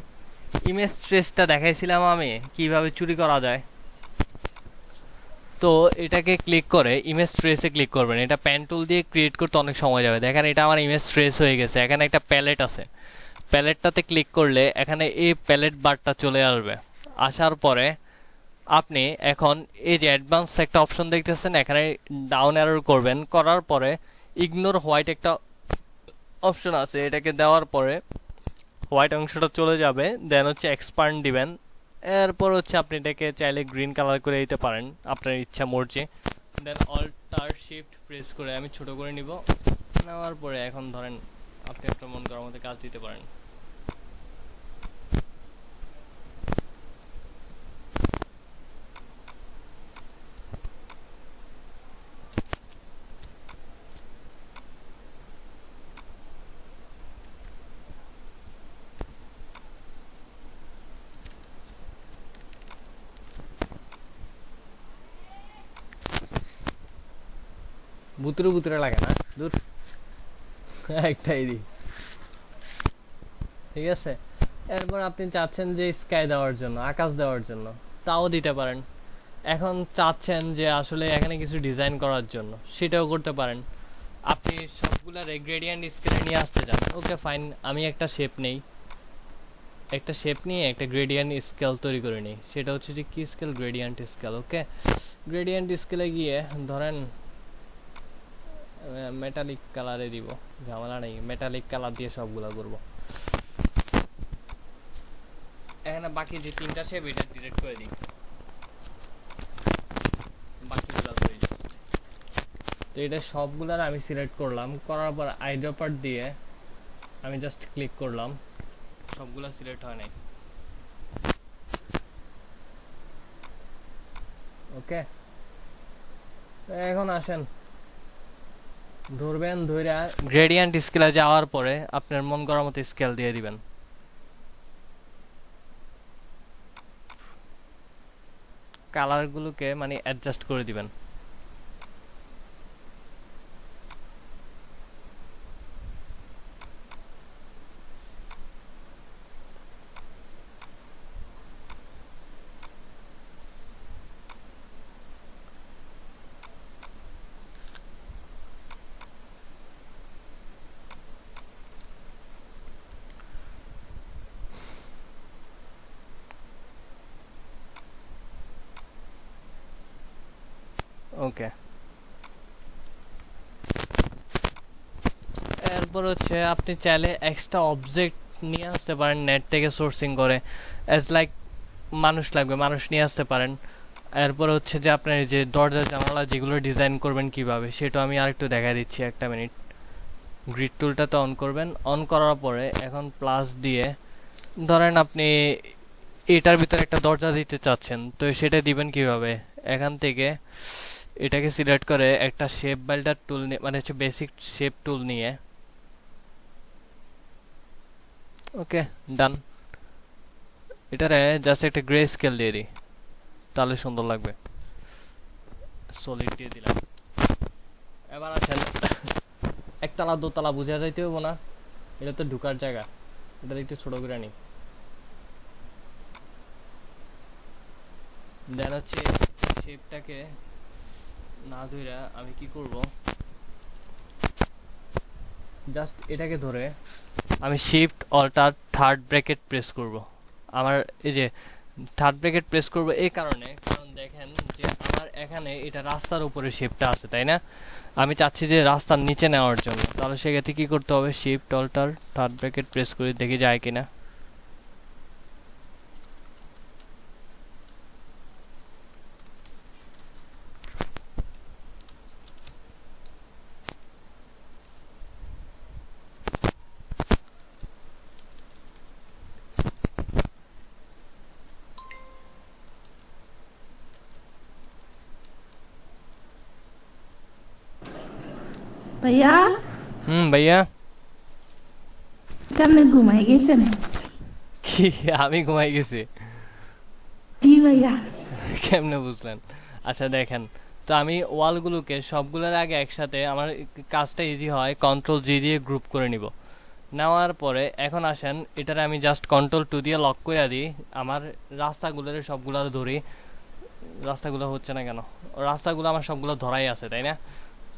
ইমেজ ট্রেসটা দেখাইছিলাম আমি কিভাবে চুরি করা যায়। তো এটাকে ক্লিক করে ইমেজ ট্রেসে ক্লিক করবেন, এটা পেন টুল দিয়ে ক্রিয়েট করতে অনেক সময় যাবে। দেখেন এটা আমার ইমেজ ট্রেস হয়ে গেছে, এখানে একটা প্যালেট আছে, প্যালেটটাতে ক্লিক করলে এখানে এই প্যালেট বারটা চলে আসবে। আসার পরে আপনি এখন এই যে অ্যাডভান্স একটা অপশন দেখতেছেন, এখানে ডাউন অ্যারো করবেন, করার পরে ইগনোর হোয়াইট একটা অপশন আছে, এটাকে দেওয়ার পরে হোয়াইট অংশটা চলে যাবে, দেন হচ্ছে এক্সপান্ড দিবেন। এরপর হচ্ছে আপনি এটাকে চাইলে গ্রিন কালার করে দিতে পারেন আপনার ইচ্ছা মর্জি, দেন অল্টার শিফট প্রেস করে আমি ছোট করে নিব। নেওয়ার পরে এখন ধরেন আপনি আপনার মন করার মতো কাজ দিতে পারেন। বুতুরে বুতুরে লাগে না, দূর একটাই দিই, ঠিক আছে। এরপর আপনি চাচ্ছেন যে স্কাই দেওয়ার জন্য, আকাশ দেওয়ার জন্য, তাও দিতে পারেন। এখন চাচ্ছেন যে আসলে এখানে কিছু ডিজাইন করার জন্য, সেটাও করতে পারেন। আপনি সবগুলা গ্রেডিয়েন্ট স্কেলে নিয়ে আসতে চান, ওকে ফাইন, আমি একটা শেপ নেই, একটা শেপ নিয়ে একটা গ্রেডিয়েন্ট স্কেল তৈরি করে নিই। সেটা হচ্ছে যে কি স্কেল, গ্রেডিয়েন্ট স্কেল। ওকে, গ্রেডিয়েন্ট স্কেলে গিয়ে ধরেন মেটালিক কালারে দিব, ঝামেলা নেই, মেটালিক কালার দিয়ে সবগুলো করব। এখানে বাকি যে তিনটা শেপ এটা ডিলিট করে দিই, বাকিগুলো করে দিই। তো এটা সবগুলার আমি সিলেক্ট করলাম, করার পর আইড্রপার দিয়ে আমি জাস্ট ক্লিক করলাম, সবগুলা সিলেক্ট হয় নাই। ওকে, এখন আসেন, ধরবেন, ধইরা গ্রেডিয়েন্ট স্কেলে যাওয়ার পরে আপনার মন করার মতো স্কেল দিয়ে দিবেন। কালার গুলোকে মানে অ্যাডজাস্ট করে দিবেন। ওকে, এরপর হচ্ছে আপনি চাইলে এক্সট্রা অবজেক্ট নিয়ে আসতে পারেন নেট থেকে সোর্সিং করে, অ্যাজ লাইক মানুষ লাগবে, মানুষ নিয়ে আসতে পারেন। এরপর হচ্ছে যে আপনার এই যে দরজা জানালা যেগুলো ডিজাইন করবেন কিভাবে, সেটা আমি আরেকটু দেখাই দিচ্ছি, একটা মিনিট। গ্রিড টুলটাতে অন করবেন, অন করার পরে এখন প্লাস দিয়ে ধরেন আপনি এটার ভিতরে একটা দরজা দিতে চাচ্ছেন, তো সেটা দিবেন কিভাবে, এখান থেকে এটাকে সিলেক্ট করে একটা শেপ বিল্ডার টুল নিয়ে, মানে হচ্ছে বেসিক শেপ টুল নিয়ে, ওকে ডান, এটারে জাস্ট একটা গ্রে স্কেল দিয়ে দিই, তাহলে সুন্দর লাগবে। সলিড দিয়ে দিলাম। এবার আছেন একতলা দোতলা বুঝা যাইতে হবো না, এটা তো ঢুকার জায়গা, এটা একটু ছোট করে নি। দেন হচ্ছে শেপটাকে না ধইরা আমি কি করব, জাস্ট এটাকে ধরে আমি shift alter third bracket press করব। আমার এই যে থার্ড ব্র্যাকেট প্রেস করব এই কারণে, কারণ দেখেন যে আমার এখানে এটা রাস্তার উপরে শেপটা আছে, তাই না? আমি চাচ্ছি যে রাস্তার নিচে নেওয়ার জন্য, তাহলে সেক্ষেত্রে কি করতে হবে, shift alter third bracket press করে দেখি যায় কিনা।
ভাইয়া
ভাইয়া
কেমনে ঘুমাই গেছেন?
কি আমি ঘুমাই গেছি?
জি ভাইয়া।
কেমনে বুঝলেন? আচ্ছা দেখেন, তো আমি ওয়ালগুলোকে সবগুলোর আগে একসাথে, আমার কাজটা ইজি হয়, কন্ট্রোল জি দিয়ে গ্রুপ করে নিব। নেওয়ার পরে এখন আসেন এটারে আমি জাস্ট কন্ট্রোল 2 দিয়ে লক করে দিই। আমার রাস্তাগুলোর সবগুলোর ধরি, রাস্তাগুলো হচ্ছে না কেন, রাস্তাগুলো আমার সবগুলো ধরাই আছে, তাই না?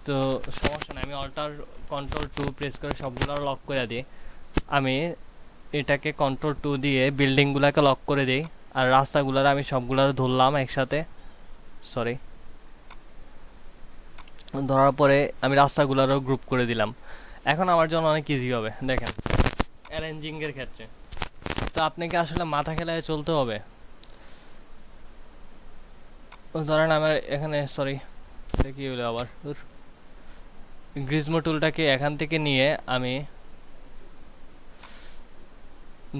তো সমস্যা নেই, আমি অল্টার কন্ট্রোল 2 প্রেস করে সবগুলো লক করে দিই। আমি এটাকে কন্ট্রোল 2 দিয়ে বিল্ডিংগুলোকে লক করে দিই, আর রাস্তাগুলোর আমি সবগুলোর ধরলাম একসাথে, সরি, ধরার পরে আমি রাস্তাগুলোরও গ্রুপ করে দিলাম। এখন আমার জন্য অনেক ইজি হবে দেখেন অ্যারেঞ্জিং এর ক্ষেত্রে। তো আপনাকে আসলে মাথা খেলায় চলতে হবে। ধরেন আমার এখানে, সরি এটা কি হলো আবার, গ্রিজমো টুলটাকে এখান থেকে নিয়ে আমি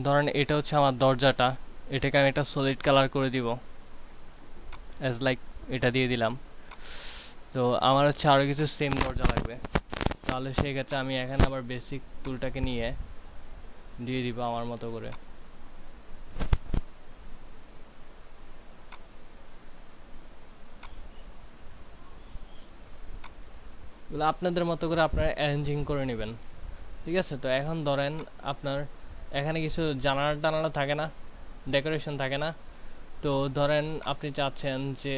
ধরেন এটা হচ্ছে আমার দরজাটা, এটাকে আমি একটা সলিড কালার করে দিব, অ্যাজ লাইক এটা দিয়ে দিলাম। তো আমার হচ্ছে আরো কিছু সেম দরজা লাগবে, তাহলে সেই ক্ষেত্রে আমি এখানে আবার বেসিক টুলটাকে নিয়ে দিয়ে দিব আমার মতো করে। আপনাদের মতো করে আপনারা অ্যারেঞ্জিং করে নেবেন, ঠিক আছে? তো এখন ধরেন আপনার এখানে কিছু জানালা টানালা থাকে না, ডেকোরেশন থাকে না, তো ধরেন আপনি চাচ্ছেন যে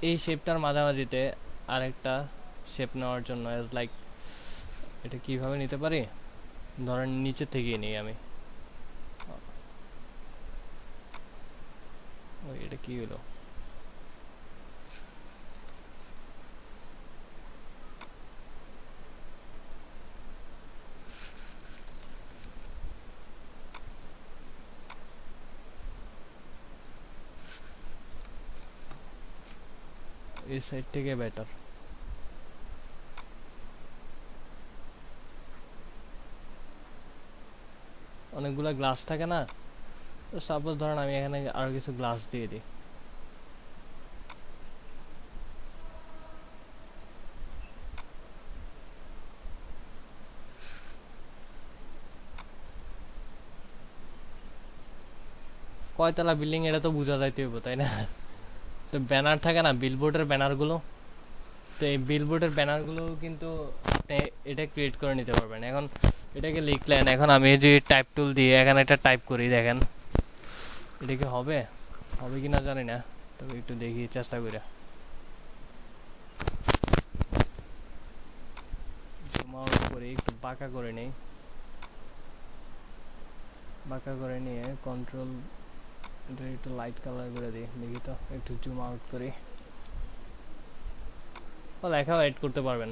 এই শেপটার মাঝামাঝিতে আরেকটা শেপ নেওয়ার জন্য, অ্যাজ লাইক এটা কিভাবে নিতে পারি, ধরেন নিচে থেকেই নিই আমি। ওই এটা কি হলো, এই সাইড থেকে বেটার। অনেকগুলা গ্লাস থাকে না, তো সাপোজ ধরেন আমি এখানে আরো কিছু গ্লাস দিয়ে দিই। কয়তলা বিল্ডিং এটা তো বোঝা যাইতে হবে, তাই না? তো ব্যানার থাকে না, বিলবোর্ডের ব্যানার গুলো, তো এই বিলবোর্ডের ব্যানার গুলো কিন্তু আপনি এটা ক্রিয়েট করে নিতে পারবেন। এখন এটাকে লিখলেন, এখন আমি যে টাইপ টুল দিয়ে এখানে একটা টাইপ করি, দেখেন এটা কি হবে, হবে কিনা জানি না, তবে একটু দেখি চেষ্টা করে। জুম আউট করে একটু বাঁকা করে নেই, বাঁকা করে নিয়ে কন্ট্রোল একটু লাইট কালার করে দিই, দেখি তো একটু জুম আউট করি। লেখাও এড করতে পারবেন।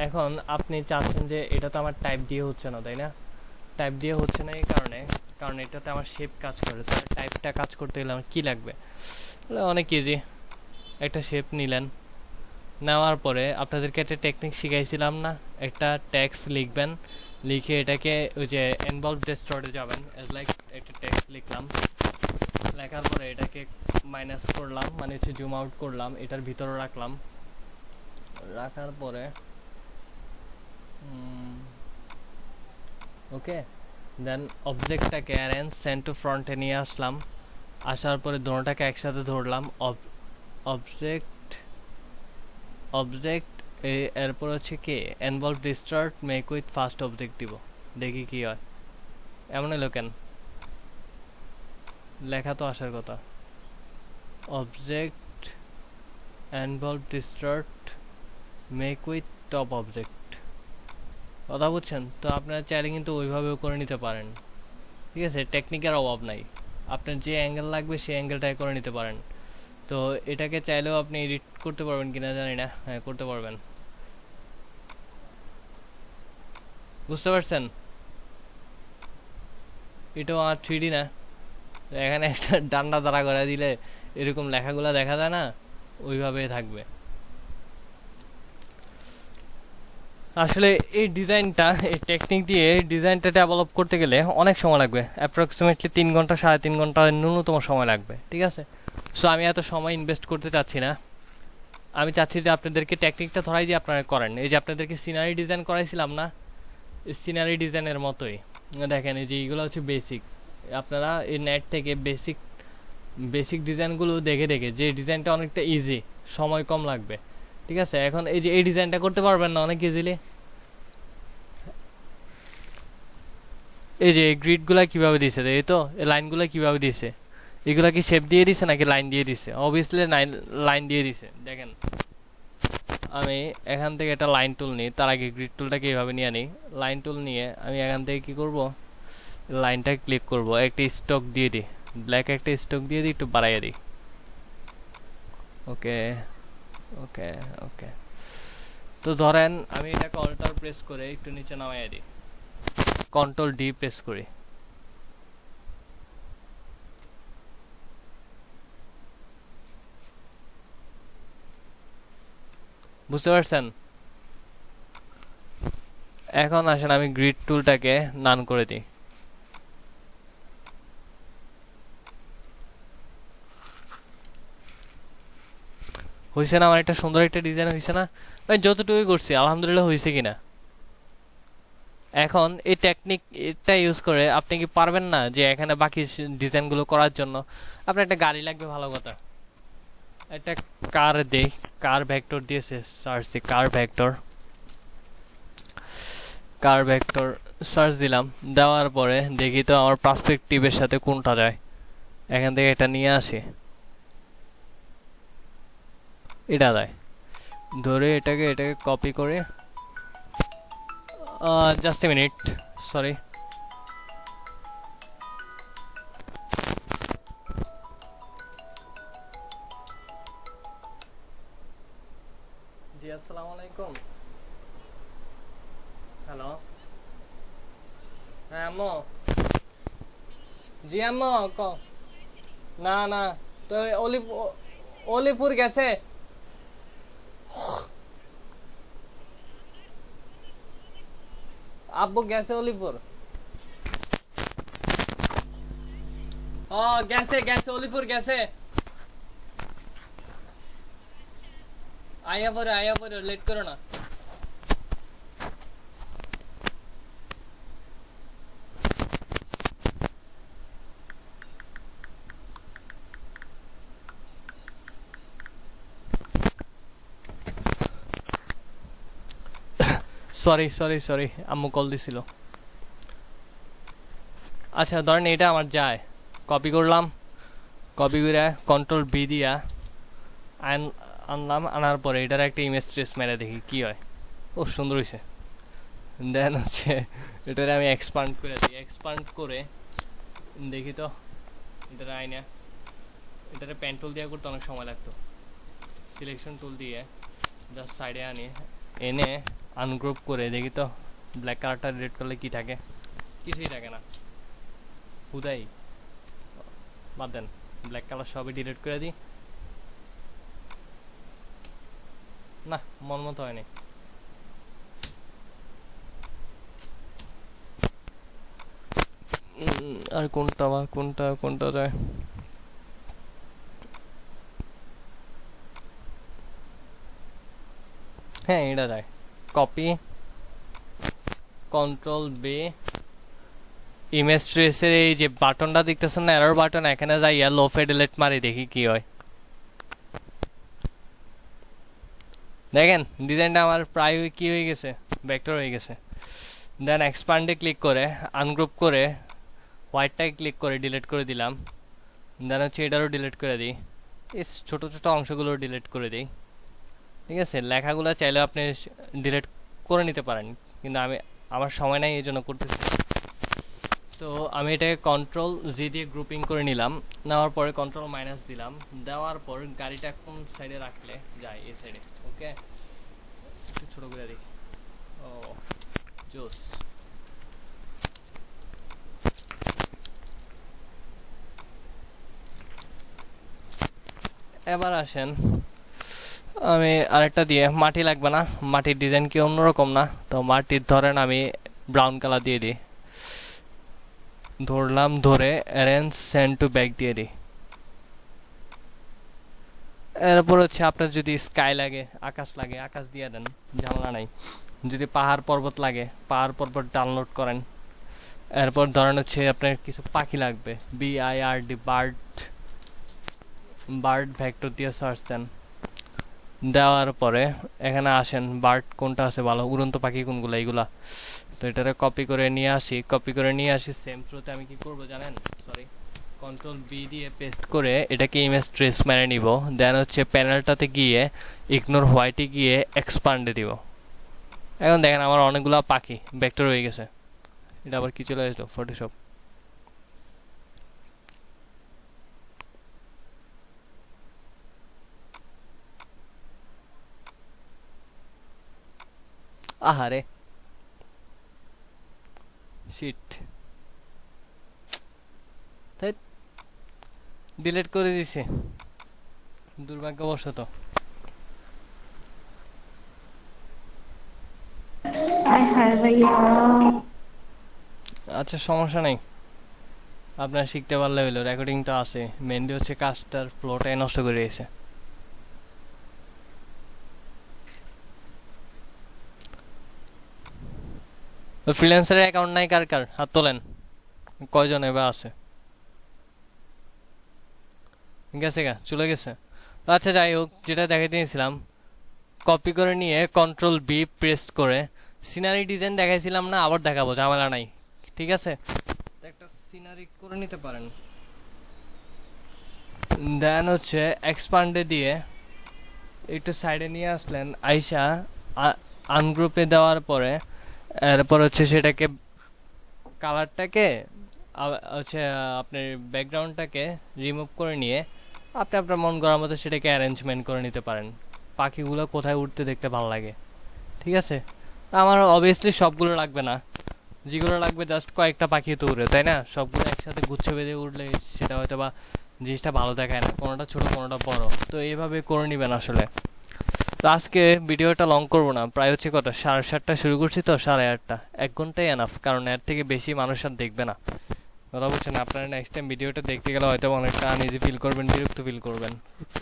এখন আপনি চাচ্ছেন যে এটা তো আমার টাইপ দিয়ে হচ্ছে না, তাই না? টাইপ দিয়ে হচ্ছে না এই কারণে, কারণ এটাতে আমার শেপ কাজ করে। তাহলে টাইপটা কাজ করতে গেলে আমার কী লাগবে? অনেক ইজি। একটা শেপ নিলেন, নেওয়ার পরে আপনাদেরকে একটা টেকনিক শিখাইছিলাম না, একটা টেক্সট লিখবেন, লিখে এটাকে ওই যে ইনভলভ ডেস্ট্রয়ে যাবেন, লাইক একটা টেক্সট লিখলাম, লেখার পরে এটাকে মাইনাস করলাম, মানে হচ্ছে জুম আউট করলাম, এটার ভিতরে রাখলাম, রাখার পরে ওকে, দেন অবজেক্টটাকে অ্যারেঞ্জ সেন্ড টু ফ্রন্টে নিয়ে আসলাম, আসার পরে দুটোটাকে একসাথে ধরলাম, অবজেক্ট এরপর হচ্ছে কি involve this start make with first object দিব, দেখি কি হয়। এমন এলো কেন? লেখা তো আসার কথা, object involve this start make with top object. কথা বুঝছেন তো? আপনারা চাইলে কিন্তু ওইভাবেও করে নিতে পারেন, ঠিক আছে? টেকনিকের অভাব নাই, আপনার যে অ্যাঙ্গেল লাগবে সেই অ্যাঙ্গেলটাই করে নিতে পারেন। তো এটাকে চাইলেও আপনি এডিট করতে পারবেন কিনা জানি না, হ্যাঁ করতে পারবেন। বুঝতে পারছেন? এটাও আর 3D না, এখানে একটা ডান্ডা দাঁড়া করে দিলে এরকম লেখাগুলা দেখা যায় না, ওইভাবে থাকবে। আসলে এই ডিজাইনটা, এই টেকনিক দিয়ে ডিজাইনটা ডেভেলপ করতে গেলে অনেক সময় লাগবে, অ্যাপ্রক্সিমেটলি 3 ঘন্টা 3.5 ঘন্টা ন্যূনতম সময় লাগবে, ঠিক আছে? সো আমি এত সময় ইনভেস্ট করতে চাচ্ছি না, আমি চাচ্ছি যে আপনাদেরকে টেকনিকটা ধরাই দিয়ে আপনারা করেন। এই যে আপনাদেরকে সিনারি ডিজাইন করাইছিলাম না, সিনারি ডিজাইনের মতোই দেখেন, এই যে এইগুলো হচ্ছে বেসিক। আপনারা এই নেট থেকে বেসিক ডিজাইনগুলো দেখে দেখে, যে ডিজাইনটা অনেকটা ইজি, সময় কম লাগবে, ঠিক আছে? এখন এই যে এই ডিজাইনটা করতে পারবেন না অনেক ইজিলি। এই যে গ্রিডগুলা কিভাবে দিয়েছে, এই তো লাইনগুলো কিভাবে দিয়েছে, এগুলা কি শেপ দিয়ে দিছে নাকি লাইন দিয়ে দিছে? অবভিয়াসলি লাইন দিয়ে দিছে। দেখেন আমি এখান থেকে একটা লাইন টুল নিই, তার আগে গ্রিড টুলটাকে এইভাবে নিয়ে নিই। লাইন টুল নিয়ে আমি এখান থেকে কি করব, লাইনটা ক্লিক করব, একটা স্ট্রোক দিয়ে দিই, ব্ল্যাক একটা স্ট্রোক দিয়ে দিই, একটু বাড়াইয়া দিই। ওকে ওকে ওকে। তো ধরেন আমি এটাকে অল্টার প্রেস করে একটু নিচে নামাইয়া দিই, কন্ট্রোল ডি প্রেস করি, বুঝতে পারছেন? এখন আসেন আমি গ্রিড টুলটাকে নান করে দিই। হয়েছে না? আমার একটা সুন্দর একটা ডিজাইন হয়েছে না ভাই? যতটুকু করছি আলহামদুলিল্লাহ হয়েছে কিনা? এখন এই টেকনিক এটা ইউজ করে আপনি কি পারবেন না যে এখানে বাকি ডিজাইনগুলো করার জন্য আপনার একটা গাড়ি লাগবে? ভালো কথা, একটা কার দেই, কার ভেক্টর দিয়েছে সার্চ দি, কার ভেক্টর সার্চ দিলাম, দেওয়ার পরে দেখি তো আমার পার্সপেক্টিভের সাথে কোনটা যায়, এখান থেকে এটা নিয়ে আসি, এটা দেয়, ধরে এটাকে কপি করে, জাস্ট এ মিনিট, সরি, জি আসসালামু আলাইকুম, হ্যালো, হ্যাঁ আম্মু, জি আম্মু না না, তো অলিপুর গেছে, আব্বু গেছে অলিপুর, ও গেছে অলিপুর গেছে, আয়া পরে লেট করো না। সরি আম্মু কল দিছিল। আচ্ছা ধরেন এটা আমার যায়, কপি করলাম, কপি করে কন্ট্রোল বি দিয়া আনলাম, আনার পরে এটার একটা ইমেজ ট্রেস মেরে দেখি কি হয়। ও সুন্দর হয়েছে। দেন হচ্ছে এটারে আমি এক্সপান্ড করে দিই, এক্সপান্ড করে দেখি তো এটার আইনা, এটারে পেন টুল দিয়ে করতে অনেক সময় লাগতো, সিলেকশন টুল দিয়ে জাস্ট সাইডে আনি, এনে আনগ্রুপ করে দেখি তো ব্ল্যাক কালারটা ডিলিট করলে কি থাকে। কিছুই থাকে না, হুদাই। বাদ দেন, ব্ল্যাক কালার সবই ডিলিট করে দিই। না, মন মতো হয়নি। আর কোনটা যায়? হ্যাঁ, এটা যায়। কপি, কন্ট্রোল বি, ইমেজ ট্রেসের এই যে বাটনটা দেখতেছেন না, এরর বাটন, এখানে যাইয়া লোফে ডিলিট মারি, দেখি কি হয়। দেখেন ডিজাইনটা আমার প্রায় কি হয়ে গেছে, ভেক্টর হয়ে গেছে। দেন এক্সপান্ডে ক্লিক করে আনগ্রুপ করে হোয়াইটটাকে ক্লিক করে ডিলিট করে দিলাম। দেন হচ্ছে এটারও ডিলিট করে দিই, এই ছোট ছোট অংশগুলো ডিলিট করে দিই। ঠিক আছে, লেখাগুলো চাইলে আপনি ডিলিট করে নিতে পারেন, কিন্তু আমার সময় নাই এই জন্য করতেছি। তো আমি এটাকে কন্ট্রোল জি দিয়ে গ্রুপিং করে নিলাম। নেওয়ার পরে কন্ট্রোল মাইনাস দিলাম। দেওয়ার পর গাড়িটা কোন সাইডে রাখলে যায়, এই সাইডে। ওকে, একটু ছোট করে দিই। ও জোস। এবার আসেন, আমি আরেকটা দিয়ে, মাটি লাগবে না, মাটির ডিজাইন কি অন্যরকম না, তো মাটির ধরেন আমি ব্রাউন কালার দিয়ে দিই। ধরলাম, ধরে অ্যারেঞ্জ সেন্ড টু ব্যাক দিয়ে দিই। এরপর হচ্ছে আপনার যদি স্কাই লাগে, আকাশ লাগে, আকাশ দিয়ে দেন, ঝামেলা নাই। যদি পাহাড় পর্বত লাগে, পাহাড় পর্বত ডাউনলোড করেন। এরপর ধরেন হচ্ছে আপনার কিছু পাখি লাগবে, BIRD, বার্ড ভেক্টর দিয়ে সার্চ দেন। দেওয়ার পরে এখানে আসেন, বার্ড কোনটা আছে ভালো, উড়ন্ত পাখি কোনগুলো, এইগুলা। তো এটারে কপি করে নিয়ে আসি। সেম থ্রোতে আমি কি করব জানেন, সরি, কন্ট্রোল বি দিয়ে পেস্ট করে এটাকে ইমেজ ট্রেস মেরে নিব। দেন হচ্ছে প্যানেলটাতে গিয়ে ইগনোর হোয়াইটে গিয়ে এক্সপান্ডে দিব। এখন দেখেন আমার অনেকগুলা পাখি ভেক্টর হয়ে গেছে। এটা আবার কি চলে আসলো, ফটোশপ। আহারে শিট, ডিলিট করে দিছে দুর্ভাগ্যবশত।
हाय हाय भैया।
আচ্ছা, সমস্যা নেই, আপনার শিখতে পারলে হইলো। রেকর্ডিংটা আছে, মেনলি হচ্ছে কাজটার ফ্লোটাই নষ্ট করে দিয়েছে। ফ্রিল্যান্সারের অ্যাকাউন্ট নাই কার কার, হাত তোলেন। কয়জন এবার আছে? গেছে গা, চলে গেছে। আচ্ছা, যাই হোক, যেটা দেখাতে দিয়েছিলাম, কপি করে নিয়ে কন্ট্রোল বি প্রেস করে সিনারি ডিজাইন দেখাইছিলাম না, আবার দেখাবো, ঝামেলা নাই। ঠিক আছে, একটা সিনারি করে নিতে পারেন। দেন হচ্ছে এক্সপান্ডে দিয়ে একটু সাইডে নিয়ে আসলেন, আইসা আনগ্রুপে দেওয়ার পরে এরপর হচ্ছে সেটাকে কালারটাকে হচ্ছে আপনার ব্যাকগ্রাউন্ডটাকে রিমুভ করে নিয়ে আপনি আপনার মন করার মতো সেটাকে অ্যারেঞ্জমেন্ট করে নিতে পারেন। পাখিগুলো কোথায় উঠতে দেখতে ভালো লাগে। ঠিক আছে, আমার অবভিয়াসলি সবগুলো লাগবে না, যেগুলো লাগবে জাস্ট কয়েকটা পাখি তো উড়ে, তাই না? সবগুলো একসাথে গুচ্ছে বেঁধে উঠলে সেটা হয়তো বা জিনিসটা ভালো দেখায় না, কোনোটা ছোট কোনোটা বড়। তো এইভাবে করে নিবেন আসলে। তো আজকে ভিডিওটা লং করবো না, প্রায় হচ্ছে কত, 7:30 শুরু করছি তো 8:30, 1 ঘন্টাই এনাফ, কারণ এর থেকে বেশি মানুষ আর দেখবে না। কথা বলছেন, আপনারা নেক্সট টাইম ভিডিওটা দেখতে গেলে হয়তো অনেকটা আনইজি ফিল করবেন, বিরক্ত ফিল করবেন।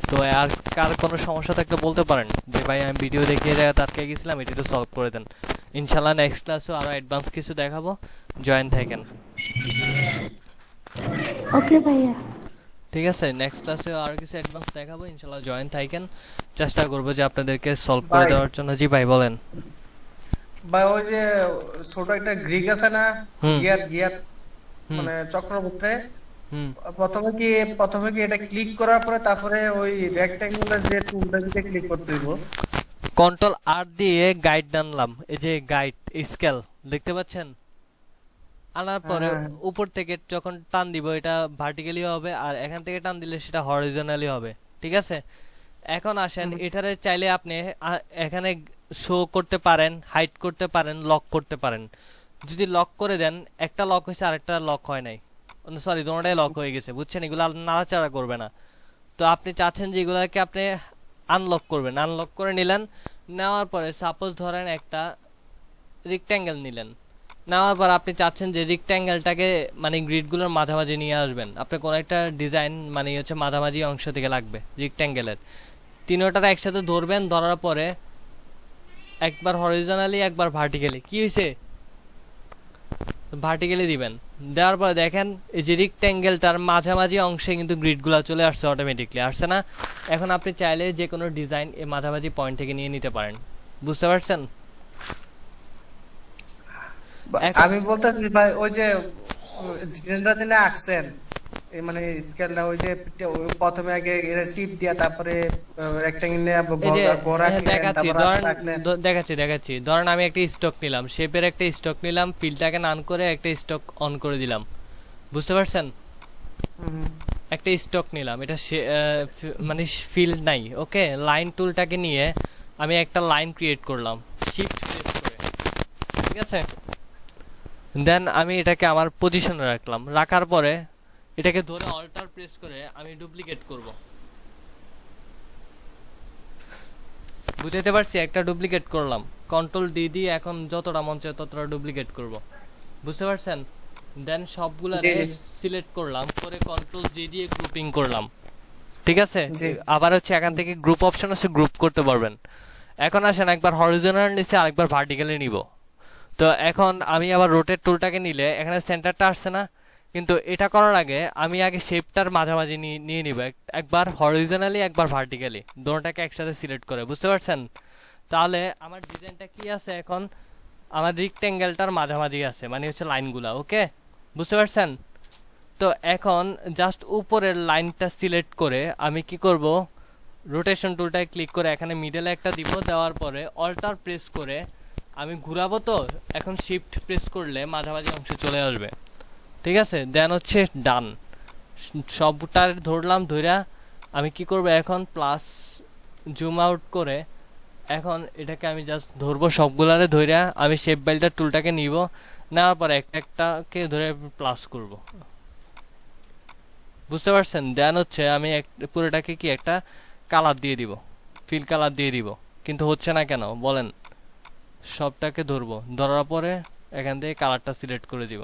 তো আর কার কোনো সমস্যা থাকলে বলতে পারেন যে ভাই আমি ভিডিও দেখিয়ে জায়গাতে আটকে গেছিলাম, এটা একটু সলভ করে দেন। ইনশাল্লাহ নেক্সট ক্লাসেও আরো অ্যাডভান্স কিছু দেখাবো, জয়েন থাকেন।
ओके भैया।
ঠিক আছে, নেক্সট ক্লাসে আরো কিছু অ্যাডভান্স দেখাবো, ইনশাল্লাহ জয়েন থাকেন। চেষ্টা করবো যে আপনাদেরকে সলভ করে
ভাই।
দেওয়ার জন্য। জি ভাই বলেন।
বা ওই যে ছোট একটা গ্রিক আছে না,
হুম।
গিয়ার
হুম।
মানে চক্রবর্তী,
হুম।
প্রথমে কি এটা ক্লিক করার পরে তারপরে ওই রেক্ট্যাঙ্গুলার যে টুলটা দিতে ক্লিক করতে দিব।
কন্ট্রোল আর দিয়ে গাইড টানলাম, এই যে গাইড স্কেল দেখতে পাচ্ছেন, আনার পরে
হ্যাঁ।
উপর থেকে যখন টান দিব এটা ভার্টিক্যালি হবে, আর এখান থেকে টান দিলে সেটা হরিজন্টালি হবে। ঠিক আছে, এখন আসেন এটারে চাইলে আপনি এখানে শো করতে পারেন, হাইড করতে পারেন, লক করতে পারেন। যদি লক করে দেন, একটা লক হয়েছে আরেকটা লক হয় নাই, সরি দুটোটাই লক হয়ে গেছে, বুঝছেন? এগুলো নাড়াচাড়া করবে না। তো আপনি চাচ্ছেন যে এগুলাকে আপনি আনলক করবেন, আনলক করে নিলেন। নেওয়ার পরে সাপোজ ধরেন একটা রেক্ট্যাঙ্গেল নিলেন, নেওয়ার পর আপনি চাচ্ছেন যে রেক্ট্যাঙ্গেলটাকে মানে গ্রিডগুলোর মাঝামাঝি নিয়ে আসবেন। আপনি কোনো একটা ডিজাইন মানে হচ্ছে মাঝামাঝি অংশ থেকে লাগবে রেক্ট্যাঙ্গেলের। তিনোটার একসাথে ধরবেন, ধরার পরে একবার হরিজোনালি একবার ভার্টিক্যালি, কি হয়েছে ভার্টিক্যালি দিবেন। দেওয়ার পরে দেখেন এই যে রেক্ট্যাঙ্গেলটার মাঝামাঝি অংশে কিন্তু গ্রিডগুলো চলে আসছে, অটোমেটিকলি আসছে না? এখন আপনি চাইলে যে কোনো ডিজাইন এই মাঝামাঝি পয়েন্ট থেকে নিয়ে নিতে পারেন, বুঝতে পারছেন?
আমি বলতেছি ভাই ওই যে ডিজাইনটা দিলে আঁকছেন মানে স্কেলটা ওই যে প্রথমে আগে টিপ দিয়া তারপরে রেক্ট্যাঙ্গেল নিয়ে
এই যে
গোড়া
দেখাচ্ছি, দেখাচ্ছি। ধরেন আমি একটা স্টক নিলাম, শেপের একটা স্টক নিলাম, ফিলটাকে নান করে একটা স্টক অন করে দিলাম, বুঝতে পারছেন? একটা স্টক নিলাম, এটা মানে ফিল নাই, ওকে। লাইন টুলটাকে নিয়ে আমি একটা লাইন ক্রিয়েট করলাম শিফট প্রেস করে, ঠিক আছে? দেন আমি এটাকে আমার পজিশনে রাখলাম, রাখার পরে এটাকে ধরে অল্টার প্রেস করে আমি ডুপ্লিকেট করব, বুঝতে পারছি? একটা ডুপ্লিকেট করলাম, কন্ট্রোল ডি দিয়ে এখন যতটা মন চায় ততটা ডুপ্লিকেট করব, বুঝতে পারছেন? দেন সবগুলা সিলেক্ট করলাম, করে কন্ট্রোল জি দিয়ে গ্রুপিং করলাম, ঠিক আছে? আবার হচ্ছে এখান থেকে গ্রুপ অপশন আছে, গ্রুপ করতে পারবেন। এখন আসেন একবার হরিজোনাল নিচে আরেকবার ভার্টিক্যালি নিব। তো এখন আমি আবার রোটেট টুলটাকে নিলে এখানে সেন্টারটা আসছে না, কিন্তু এটা করার আগে আমি আগে শেপটার মাঝামাঝি নিয়ে নিব, একবার হরিজোনালি একবার ভার্টিক্যালি, দুটোটাকে একসাথে সিলেক্ট করে, বুঝতে পারছেন? তাহলে আমার ডিজাইনটা কি আছে এখন, আমার রেক্ট্যাঙ্গেলটার মাঝামাঝি আছে, মানে হচ্ছে লাইনগুলা, ওকে, বুঝতে পারছেন? তো এখন জাস্ট উপরের লাইনটা সিলেক্ট করে আমি কি করব, রোটেশন টুলটায় ক্লিক করে এখানে মিডলে একটা দিব, দেওয়ার পরে অল্টার প্রেস করে আমি ঘুরাবো। তো এখন শিফট প্রেস করলে মাঝামাঝি অংশ চলে আসবে, ঠিক আছে? দেন হচ্ছে ডান, সবটার ধরলাম, ধইরা আমি কি করব এখন প্লাস জুম আউট করে এখন এটাকে আমি জাস্ট ধরবো, সবগুলারে ধইরা আমি শেপ বেল্টার টুলটাকে নিব, নেওয়ার পরে একটা একটাকে ধরে প্লাস করব, বুঝতে পারছেন? দেন হচ্ছে আমি পুরোটাকে কি একটা কালার দিয়ে দিব, ফিল কালার দিয়ে দিব, কিন্তু হচ্ছে না কেন বলেন? সবটাকে ধরবো, ধরার পরে এখান থেকে কালারটা সিলেক্ট করে দিব,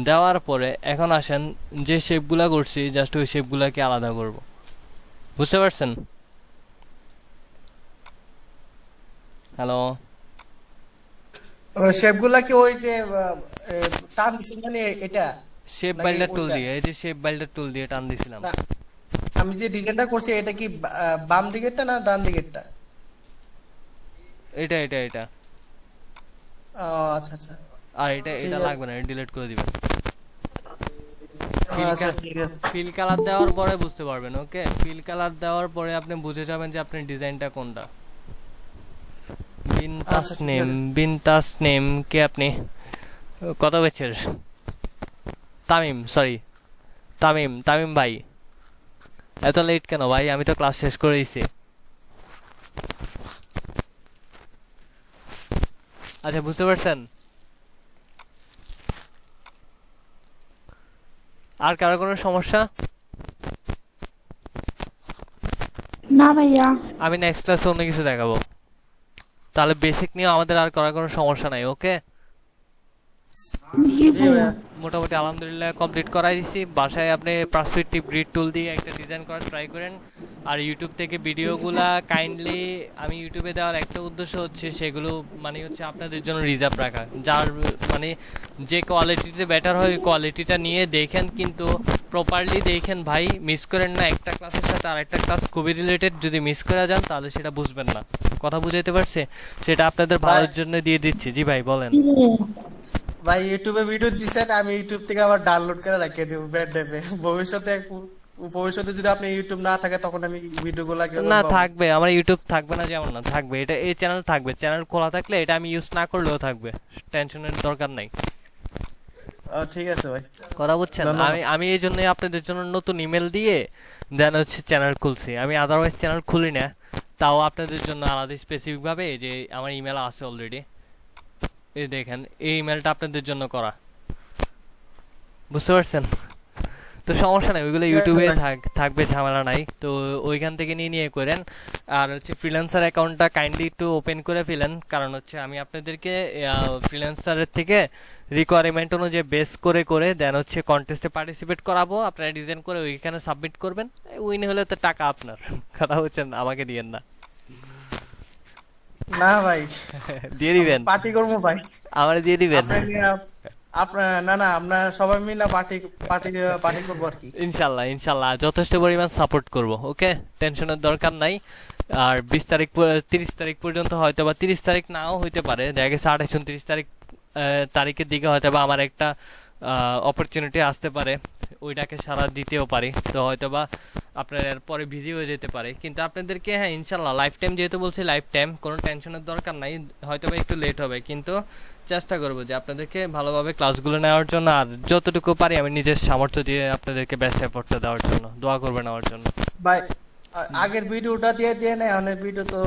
দেওয়ার পরে এখন আসেন যে শেপগুলা করছি জাস্ট ওই শেপগুলাকে আলাদা করব, বুঝতে পারছেন? হ্যালো,
শেপগুলা কি ওই যে টান দিছেন মানে এটা
শেপ
নাকি
বাইল্ডার টুল
ওইটা?
দিয়ে, এই যে শেপ বাইল্ডার টুল দিয়ে টান দিছিলাম।
না, আমি যে ডিজাইনটা করছি এটা কি বাম দিকেরটা না ডান দিকেরটা?
এটা এটা এটা
ও আচ্ছা আচ্ছা
আর এটা
ঠিক
এটা
আছে।
লাগবে না, ডিলিট করে দিবেন।
আচ্ছা ঠিক আছে।
ফিল কালার দেওয়ার পরে বুঝতে পারবেন, ওকে? ফিল কালার দেওয়ার পরে আপনি বুঝে যাবেন যে আপনার ডিজাইনটা কোনটা। বিনতাস
আচ্ছা, ঠিক
নেম,
আছে।
বিনতাস নেম কে আপনি? কত বছর? তামিম, সরি তামিম, তামিম ভাই এত লেট কেন ভাই? আমি তো ক্লাস শেষ করে দিয়েছি। আচ্ছা বুঝতে পারছেন? আর কারো কোনো সমস্যা?
না ভাইয়া।
আমি নেক্সট ক্লাসে অন্য কিছু দেখাবো। তাহলে বেসিক নিয়ে আমাদের আর করার কোনো সমস্যা নাই, ওকে?
জি ভাইয়া।
মোটামুটি আলহামদুলিল্লাহ কমপ্লিট করাই দিছি। বাসায় আপনি পার্সপেক্টিভ গ্রিড টুল দিয়ে একটা ডিজাইন করার ট্রাই করেন। আর ইউটিউব থেকে ভিডিওগুলা কাইন্ডলি আমি ইউটিউবে দেওয়ার একটা উদ্দেশ্য হচ্ছে সেগুলো মানে হচ্ছে আপনাদের জন্য রিজার্ভ রাখা, যার মানে যে কোয়ালিটিতে বেটার হয় কোয়ালিটিটা নিয়ে দেখেন, কিন্তু প্রপারলি দেখেন ভাই, মিস করেন না। একটা ক্লাসের সাথে আরেকটা ক্লাস খুবই রিলেটেড, যদি মিস করে যান তাহলে সেটা বুঝবেন না। কথা বুঝাইতে পারছে? সেটা আপনাদের ভালোর জন্য দিয়ে দিচ্ছি। জি ভাই বলেন।
জি ভাইয়া।
ভাই ইউটিউবে ভিডিও দিছেন, আমি ইউটিউব থেকে আবার ডাউনলোড করে রেখে দিব ব্যাড ডেপে। ভবিষ্যতে যদি আপনি ইউটিউব না থাকে তখন আমি ভিডিওগুলো
না থাকবে, আমার ইউটিউব থাকবে না যেমন না, থাকবে। এটা এই চ্যানেল থাকবে, চ্যানেল খোলা থাকলে এটা আমি ইউজ না করলেও থাকবে, টেনশনের দরকার নাই।
ঠিক আছে ভাই।
কথা বুঝছেন?
না, না।
আমি এই জন্যই আপনাদের জন্য নতুন ইমেল দিয়ে দেন হচ্ছে চ্যানেল খুলছি। আমি আদারওয়াইজ চ্যানেল খুলি না, তাও আপনাদের জন্য আলাদা স্পেসিফিক ভাবে এই যে আমার ইমেল আছে অলরেডি, এই দেখেন এই ইমেলটা আপনাদের জন্য করা, বুঝতে পারছেন? তো সমস্যা নাই, ওইগুলো ইউটিউবে থাকবে, ঝামেলা নাই। তো ওইখান থেকে নিয়ে করেন। আর হচ্ছে ফ্রিল্যান্সার অ্যাকাউন্টটা কাইন্ডলি একটু ওপেন করে ফেলেন, কারণ হচ্ছে আমি আপনাদেরকে ফ্রিল্যান্সারের থেকে রিকোয়ারমেন্ট অনুযায়ী বেস করে দেন হচ্ছে কন্টেস্টে পার্টিসিপেট করাবো। আপনারা ডিজাইন করে ওইখানে সাবমিট করবেন, উইন হলে তো টাকা আপনার। কথা হচ্ছেন, আমাকে দিয়েন না।
না ভাই,
দিয়ে দিবেন,
পার্টি করবো ভাই।
আমার দিয়ে দিবেন
আপনার না না, আমরা সবাই মিলে পার্টি পার্টি পার্টি করবো আর কি।
ইনশাল্লাহ ইনশাল্লাহ যথেষ্ট পরিমাণ সাপোর্ট করব। ওকে, টেনশনের দরকার নাই। আর 20 তারিখ 30 তারিখ পর্যন্ত হয়তো বা 30 তারিখ নাও হইতে পারে, দেখা গেছে 28 29 তারিখের দিকে হয়তো বা আমার একটা অপরচুনিটি আসতে পারে, ওইটাকে সারা দিতেও পারি। তো হয়তো বা আপনার এরপরে বিজি হয়ে যেতে পারে, কিন্তু আপনাদেরকে হ্যাঁ ইনশাল্লাহ লাইফ টাইম যেহেতু বলছি, লাইফ টাইম কোনো টেনশনের দরকার নাই। হয়তো বা একটু লেট হবে, কিন্তু চেষ্টা করবো যে আপনাদেরকে ভালোভাবে ক্লাসগুলো নেওয়ার জন্য, আর যতটুকু পারি আমি নিজের সামর্থ্য দিয়ে আপনাদেরকে বেস্ট এফোর্টটা দেওয়ার জন্য। দোয়া করবেন আমার জন্য
ভাই আগের ভিডিওটা দিয়ে নেই, অনেক ভিডিও তো